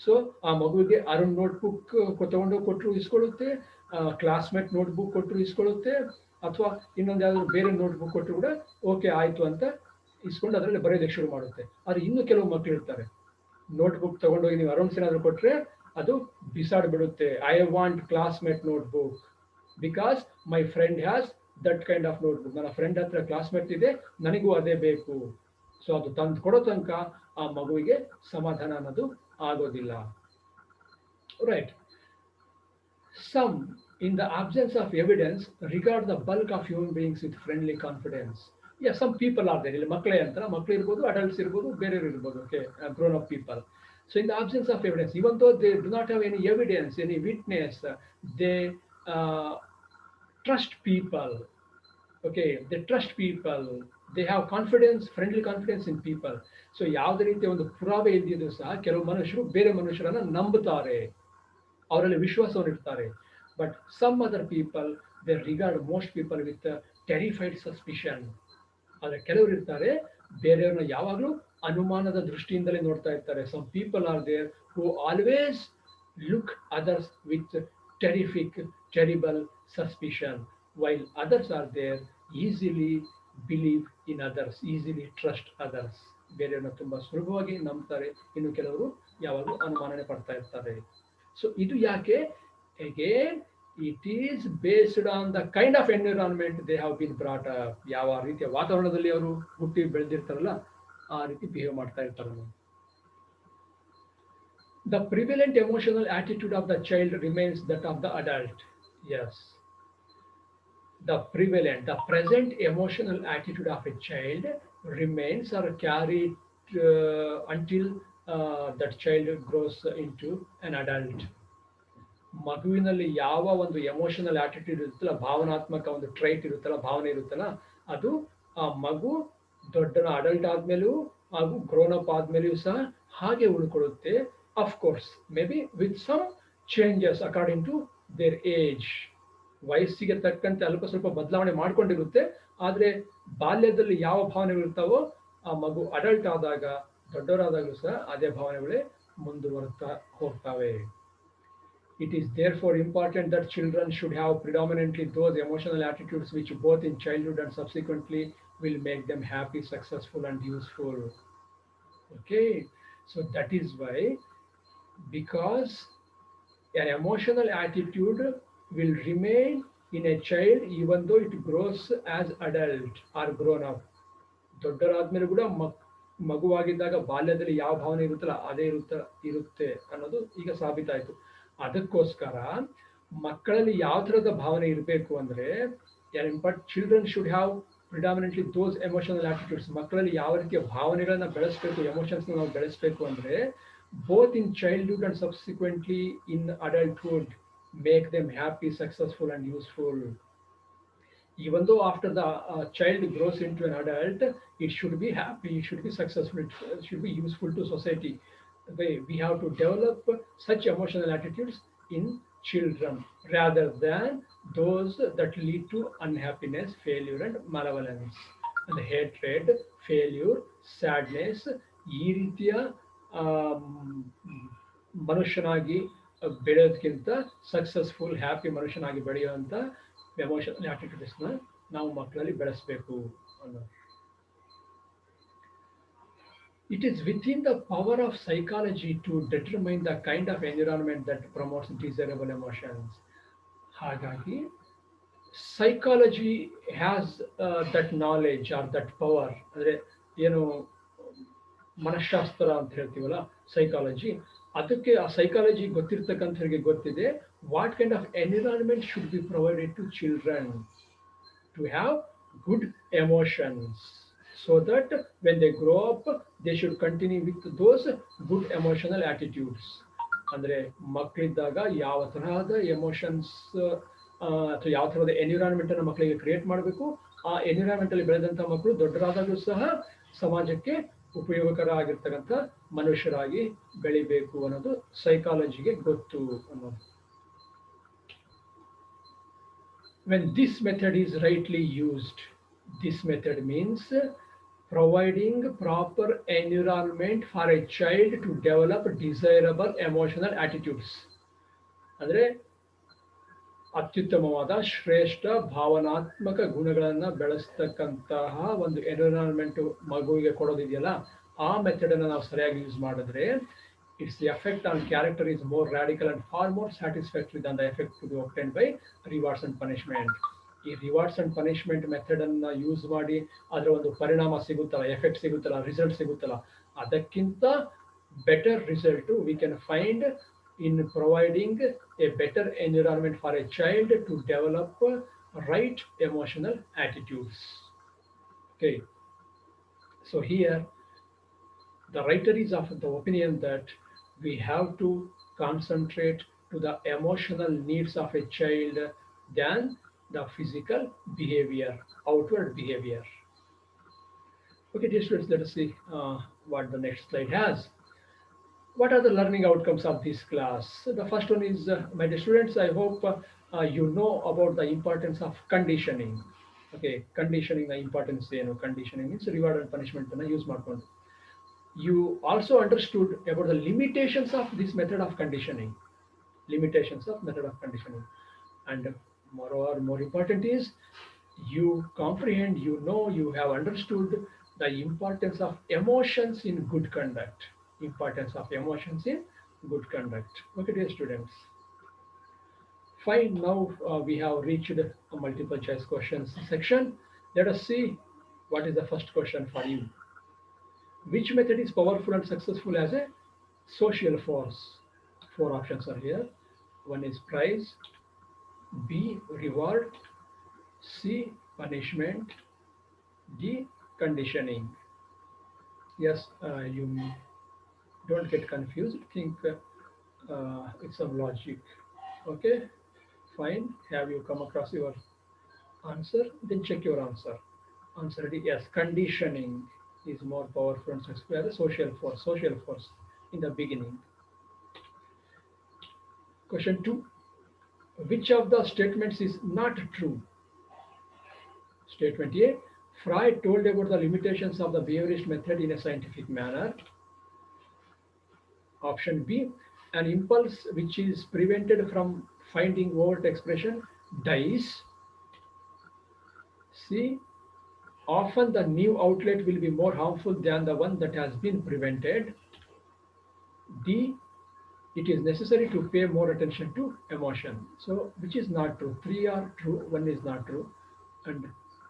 ಸೊ ಆ ಮಗುವಿಗೆ ಅರುಣ್ ನೋಟ್ಬುಕ್ ತಗೊಂಡು ಕೊಟ್ಟರು ಇಸ್ಕೊಳ್ಳುತ್ತೆ, ಕ್ಲಾಸ್ಮೇಟ್ ನೋಟ್ಬುಕ್ ಕೊಟ್ಟರು ಇಸ್ಕೊಳ್ಳುತ್ತೆ, ಅಥವಾ ಇನ್ನೊಂದು ಯಾವ್ದಾದ್ರು ಬೇರೆ ನೋಟ್ಬುಕ್ ಕೊಟ್ಟರು ಕೂಡ ಓಕೆ ಆಯಿತು ಅಂತ ಇಸ್ಕೊಂಡು ಅದರಲ್ಲಿ ಬರೆಯೋದಕ್ಕೆ ಶುರು ಮಾಡುತ್ತೆ. ಆದರೆ ಇನ್ನೂ ಕೆಲವು ಮಕ್ಕಳು ಇರ್ತಾರೆ, ನೋಟ್ಬುಕ್ ತಗೊಂಡೋಗಿ ನೀವು ಅರುಣ್ಸ್ ಏನಾದರೂ ಕೊಟ್ಟರೆ ಅದು ಬಿಸಾಡ್ಬಿಡುತ್ತೆ. I want classmate notebook because my friend has that kind of notebook. ನನ್ನ ಫ್ರೆಂಡ್ ಹತ್ರ ಕ್ಲಾಸ್ಮೇಟ್ ಇದೆ, ನನಗೂ ಅದೇ ಬೇಕು. ಸೊ ಅದು ತಂದು ಕೊಡೋ ತನಕ ಆ ಮಗುವಿಗೆ ಸಮಾಧಾನ ಅನ್ನೋದು ಆಗೋದಿಲ್ಲ. Right. Some, in the absence of evidence, regard the bulk of human beings with friendly confidence. Yeah, some people are there. ಇಲ್ಲಿ ಮಕ್ಕಳೇ ಅಂತಾರ, ಮಕ್ಕಳು ಇರ್ಬೋದು, adults ಇರ್ಬೋದು, ಬೇರೆಯವರು ಇರ್ಬೋದು, okay, grown up people. So in the absence of evidence, even though they do not have any evidence, any witness, they uh, trust people. Okay, they trust people. They have confidence, friendly confidence in people. So ಯಾವುದೇ ರೀತಿಯ ಒಂದು ಪುರಾವೆ ಇದ್ದಿದ್ದು ಸಹ ಕೆಲವು ಮನುಷ್ಯರು ಬೇರೆ ಮನುಷ್ಯರನ್ನ ನಂಬುತ್ತಾರೆ, ಅವರಲ್ಲಿ ವಿಶ್ವಾಸವನ್ನು ಇಡ್ತಾರೆ. But some other people they regard most people with terrified suspicion. ಆದರೆ ಕೆಲವರು ಇರ್ತಾರೆ, ಬೇರೆಯವ್ರನ್ನ ಯಾವಾಗಲೂ ಅನುಮಾನದ ದೃಷ್ಟಿಯಿಂದಲೇ ನೋಡ್ತಾ ಇರ್ತಾರೆ. Some people are there who always look others with terrific terrible suspicion, while others are there easily believe in others, easily trust others. ಬೇರೆಯವ್ರನ್ನ ತುಂಬಾ ಸುಲಭವಾಗಿ ನಂಬ್ತಾರೆ, ಇನ್ನು ಕೆಲವರು ಯಾವಾಗಲೂ ಅನುಮಾನನೆ ಪಡ್ತಾ ಇರ್ತಾರೆ. ಸೊ ಇದು ಯಾಕೆ? Again it is based on the kind of environment they have been brought up. ಯಾವ ರೀತಿಯ ವಾತಾವರಣದಲ್ಲಿ ಅವರು ಹುಟ್ಟಿ ಬೆಳೆದಿರ್ತಾರಲ್ಲ, ಆ ರೀತಿ ಬಿಹೇವ್ ಮಾಡ್ತಾ ಇರ್ತಾರೆ. The prevalent emotional attitude of the child remains that of the adult. Yes, the present emotional attitude of a child remains or carried until that child grows into an adult. ಮಗುವಿನಲ್ಲಿ ಯಾವ ಒಂದು emotional attitude ಇರುತ್ತಲ್ಲ, ಭಾವನಾತ್ಮಕ ಒಂದು ಟ್ರೈಟ್ ಇರುತ್ತಲ್ಲ, ಭಾವನೆ ಇರುತ್ತಲ್ಲ, ಅದು ಆ ಮಗು ದೊಡ್ಡನ ಅಡಲ್ಟ್ ಆದ್ಮೇಲೂ ಹಾಗೂ ಗ್ರೋನ್ ಅಪ್ ಆದ್ಮೇಲೆಯೂ ಸಹ ಹಾಗೆ ಉಳ್ಕೊಳ್ಳುತ್ತೆ. Of course may be with some changes according to their age. ವಯಸ್ಸಿಗೆ ತಕ್ಕಂತೆ ಅಲ್ಪ ಸ್ವಲ್ಪ ಬದಲಾವಣೆ ಮಾಡ್ಕೊಂಡಿರುತ್ತೆ. ಆದರೆ ಬಾಲ್ಯದಲ್ಲಿ ಯಾವ ಭಾವನೆಗಳಿರ್ತಾವೋ ಆ ಮಗು ಅಡಲ್ಟ್ ಆದಾಗ, ದೊಡ್ಡವರಾದಾಗಲೂ ಸಹ ಅದೇ ಭಾವನೆಗಳೇ ಮುಂದುವರುತ್ತಾ ಹೋಗ್ತವೆ. It is therefore important that children should have predominantly those emotional attitudes which both in childhood and subsequently will make them happy, successful and useful. Okay, so that is why, because an emotional attitude will remain in a child even though it grows as adult or grown up. ದೊಡ್ಡರಾದ್ಮೇಲೆ ಕೂಡ ಮಗುವಾಗಿದ್ದಾಗ ಬಾಲ್ಯದಲ್ಲಿ ಯಾವ ಭಾವನೆ ಇರುತ್ತಲ್ಲ ಅದೇ ಇರುತ್ತೆ ಅನ್ನೋದು ಈಗ ಸಾಬೀತಾಯಿತು. ಅದಕ್ಕೋಸ್ಕರ ಮಕ್ಕಳಲ್ಲಿ ಯಾವ ಥರದ ಭಾವನೆ ಇರಬೇಕು ಅಂದರೆ, but children should have predominantly those emotional attitudes. ಮಕ್ಕಳಲ್ಲಿ ಯಾವ ರೀತಿಯ ಭಾವನೆಗಳನ್ನ ಬೆಳೆಸಬೇಕು, ಎಮೋಷನ್ಸ್ನ ನಾವು ಬೆಳೆಸಬೇಕು ಅಂದರೆ, both in childhood and subsequently in adulthood, make them happy, successful and useful. Even though after the child grows into an adult, it should be happy, it should be successful, it should be useful to society. We have to develop such emotional attitudes in children rather than those that lead to unhappiness, failure and malevolence and hatred, failure, sadness. ಈ ರೀತಿಯ ಮನುಷ್ಯನಾಗಿ ಬೆಳೆಯೋದಕ್ಕಿಂತ successful happy ಮನುಷ್ಯನಾಗಿ ಬೆಳೆಯುವಂಥ emotional ಆಟಿಟ್ಯೂಡ್ಸ್ನ ನಾವು ಮಕ್ಕಳಲ್ಲಿ ಬೆಳೆಸಬೇಕು ಅನ್ನೋದು. It is within the power of psychology to determine the kind of environment that promotes desirable emotions. ಹಾಗಾಗಿ psychology has that knowledge or that power. ಅಂದರೆ ಏನು ಮನಃಶಾಸ್ತ್ರ ಅಂತ ಹೇಳ್ತೀವಲ್ಲ, ಸೈಕಾಲಜಿ, ಅದಕ್ಕೆ ಆ ಸೈಕಾಲಜಿ ಗೊತ್ತಿರ್ತಕ್ಕಂಥವ್ರಿಗೆ ಗೊತ್ತಿದೆ what kind of environment should be provided to children to have good emotions, so that when they grow up they should continue with those good emotional attitudes. ಅಂದರೆ ಮಕ್ಕಳಿದ್ದಾಗ ಯಾವ ತರಹದ ಎಮೋಷನ್ಸ್ ಅಥವಾ ಯಾವ ಥರದ ಎನ್ವಿರಾನ್ಮೆಂಟ್ ಅನ್ನು ಮಕ್ಕಳಿಗೆ ಕ್ರಿಯೇಟ್ ಮಾಡಬೇಕು, ಆ ಎನ್ವಿರಾನ್ಮೆಂಟ್ ಅಲ್ಲಿ ಬೆಳೆದಂಥ ಮಕ್ಕಳು ದೊಡ್ಡರಾದಾಗಲೂ ಸಹ ಸಮಾಜಕ್ಕೆ ಉಪಯೋಗಕರ ಆಗಿರ್ತಕ್ಕಂಥ ಮನುಷ್ಯರಾಗಿ ಬೆಳಿಬೇಕು ಅನ್ನೋದು ಸೈಕಾಲಜಿಗೆ ಗೊತ್ತು ಅನ್ನೋದು. When this method is rightly used, this method means providing proper environment for a child to develop desirable emotional attitudes. ಅಂದರೆ ಅತ್ಯುತ್ತಮವಾದ ಶ್ರೇಷ್ಠ ಭಾವನಾತ್ಮಕ ಗುಣಗಳನ್ನು ಬೆಳೆಸ್ತಕ್ಕಂತಹ ಒಂದು ಎನ್ವಿರಾನ್ಮೆಂಟ್ ಮಗುವಿಗೆ ಕೊಡೋದಿದೆಯಲ್ಲ, ಆ ಮೆಥಡನ್ನು ನಾವು ಸರಿಯಾಗಿ ಯೂಸ್ ಮಾಡಿದ್ರೆ its effect on character is more radical and far more satisfactory than the effect to be obtained by rewards and punishment. ಈ ರಿವಾರ್ಡ್ಸ್ ಅಂಡ್ ಪನಿಷ್ಮೆಂಟ್ ಮೆಥಡ್ ಅನ್ನ ಯೂಸ್ ಮಾಡಿ ಅದರ ಒಂದು ಪರಿಣಾಮ ಸಿಗುತ್ತಲ್ಲ, ಎಫೆಕ್ಟ್ ಸಿಗುತ್ತಲ್ಲ, ರಿಸಲ್ಟ್ ಸಿಗುತ್ತಲ್ಲ, ಅದಕ್ಕಿಂತ better result we can find in providing a better environment for a child to develop right emotional attitudes. Okay, so here the writer is of the opinion that we have to concentrate to the emotional needs of a child than the physical behavior, outward behavior. Okay, dear students, let us see what the next slide has. What are the learning outcomes of this class? The first one is, my dear students, I hope you know about the importance of conditioning. Okay, conditioning the importance, conditioning means reward and punishment use ಮಾಡ್ಕೊಂಡು. You also understood about the limitations of this method of conditioning. Limitations of method of conditioning. And moreover, more important is you comprehend, you have understood the importance of emotions in good conduct. Importance of emotions in good conduct. Okay, dear students. Fine, now we have reached a multiple choice questions section. Let us see what is the first question for you. Which method is powerful and successful as a social force? Four options are here. One is prize, B reward, C punishment, D conditioning. Yes, you don't get confused. Think it's some logic. Okay, fine. Have you come across your answer? Then check your answer. Answer D, yes. Conditioning is more powerful and successful as a social force. Social force in the beginning. Question 2. Which of the statements is not true? Statement A. Freud told about the limitations of the behaviorist method in a scientific manner. Option B. An impulse which is prevented from finding overt expression dies. C. Often the new outlet will be more harmful than the one that has been prevented. D. It is necessary to pay more attention to emotion. So, which is not true? Three are true, one is not true. And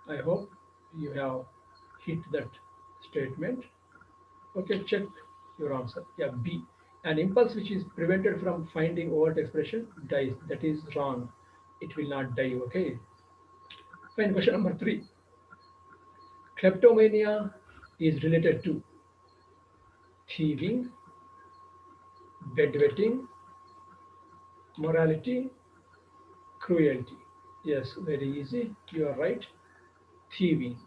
I hope you have hit that statement. Okay, check your answer. Yeah, B. An impulse which is prevented from finding overt expression dies. That is wrong. It will not die. Okay. Fine. Question number 3. Kleptomania is related to thieving, bedwetting, morality, cruelty. Yes, very easy. You are right. Thieving.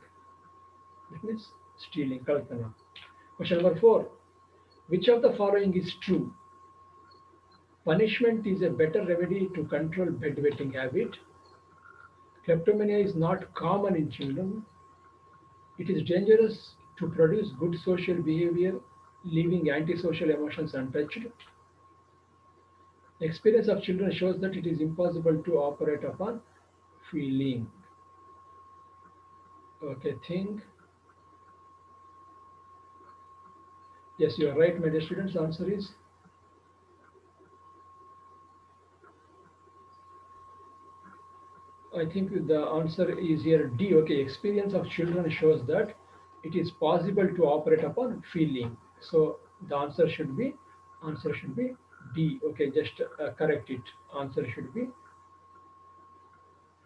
That means stealing, kalpana. Question number 4. Which of the following is true? Punishment is a better remedy to control bedwetting habit. Kleptomania is not common in children. It is dangerous to produce good social behavior, leaving antisocial emotions untouched. Experience of children shows that it is impossible to operate upon feeling. Okay, think. Yes, you are right, my dear students. The answer is, I think the answer is here D. Okay, experience of children shows that it is possible to operate upon feeling. So the answer should be D. Okay, just correct it. Answer should be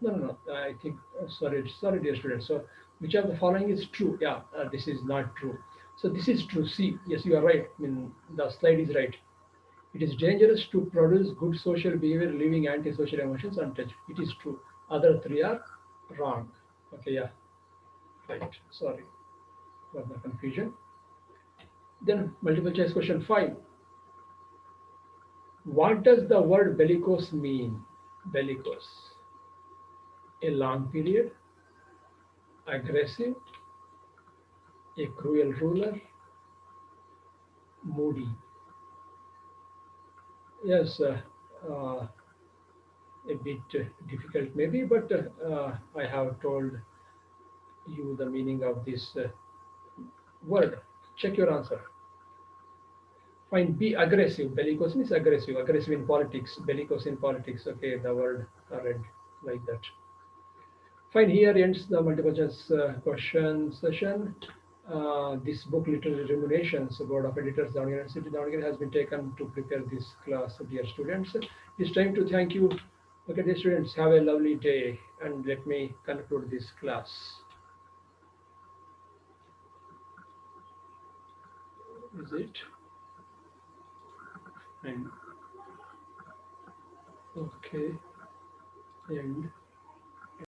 no, no, no. I think sorry, dear students. So which of the following is true? Yeah, this is not true. So this is true. C. Yes, you are right. I mean, the slide is right. It is dangerous to produce good social behavior, leaving antisocial emotions untouched. It is true. Other three are wrong. Okay, yeah, right. Sorry for the confusion. Then multiple choice question 5. What does the word bellicose mean? Bellicose. A long period, aggressive, a cruel ruler, moody. Yes, a bit difficult maybe, but I have told you the meaning of this word. Check your answer. Find B aggressive. Bellicose means aggressive. Aggressive in politics. Bellicose in politics. Okay, the word read like that. Fine. Here ends the multiple choice question session. this book, Literary Ruminations, Board of Editors, Davangere University, Davangere, has been taken to prepare this class, dear students. It's time to thank you. Okay, dear students, have a lovely day, and let me conclude this class. Is it? And okay, and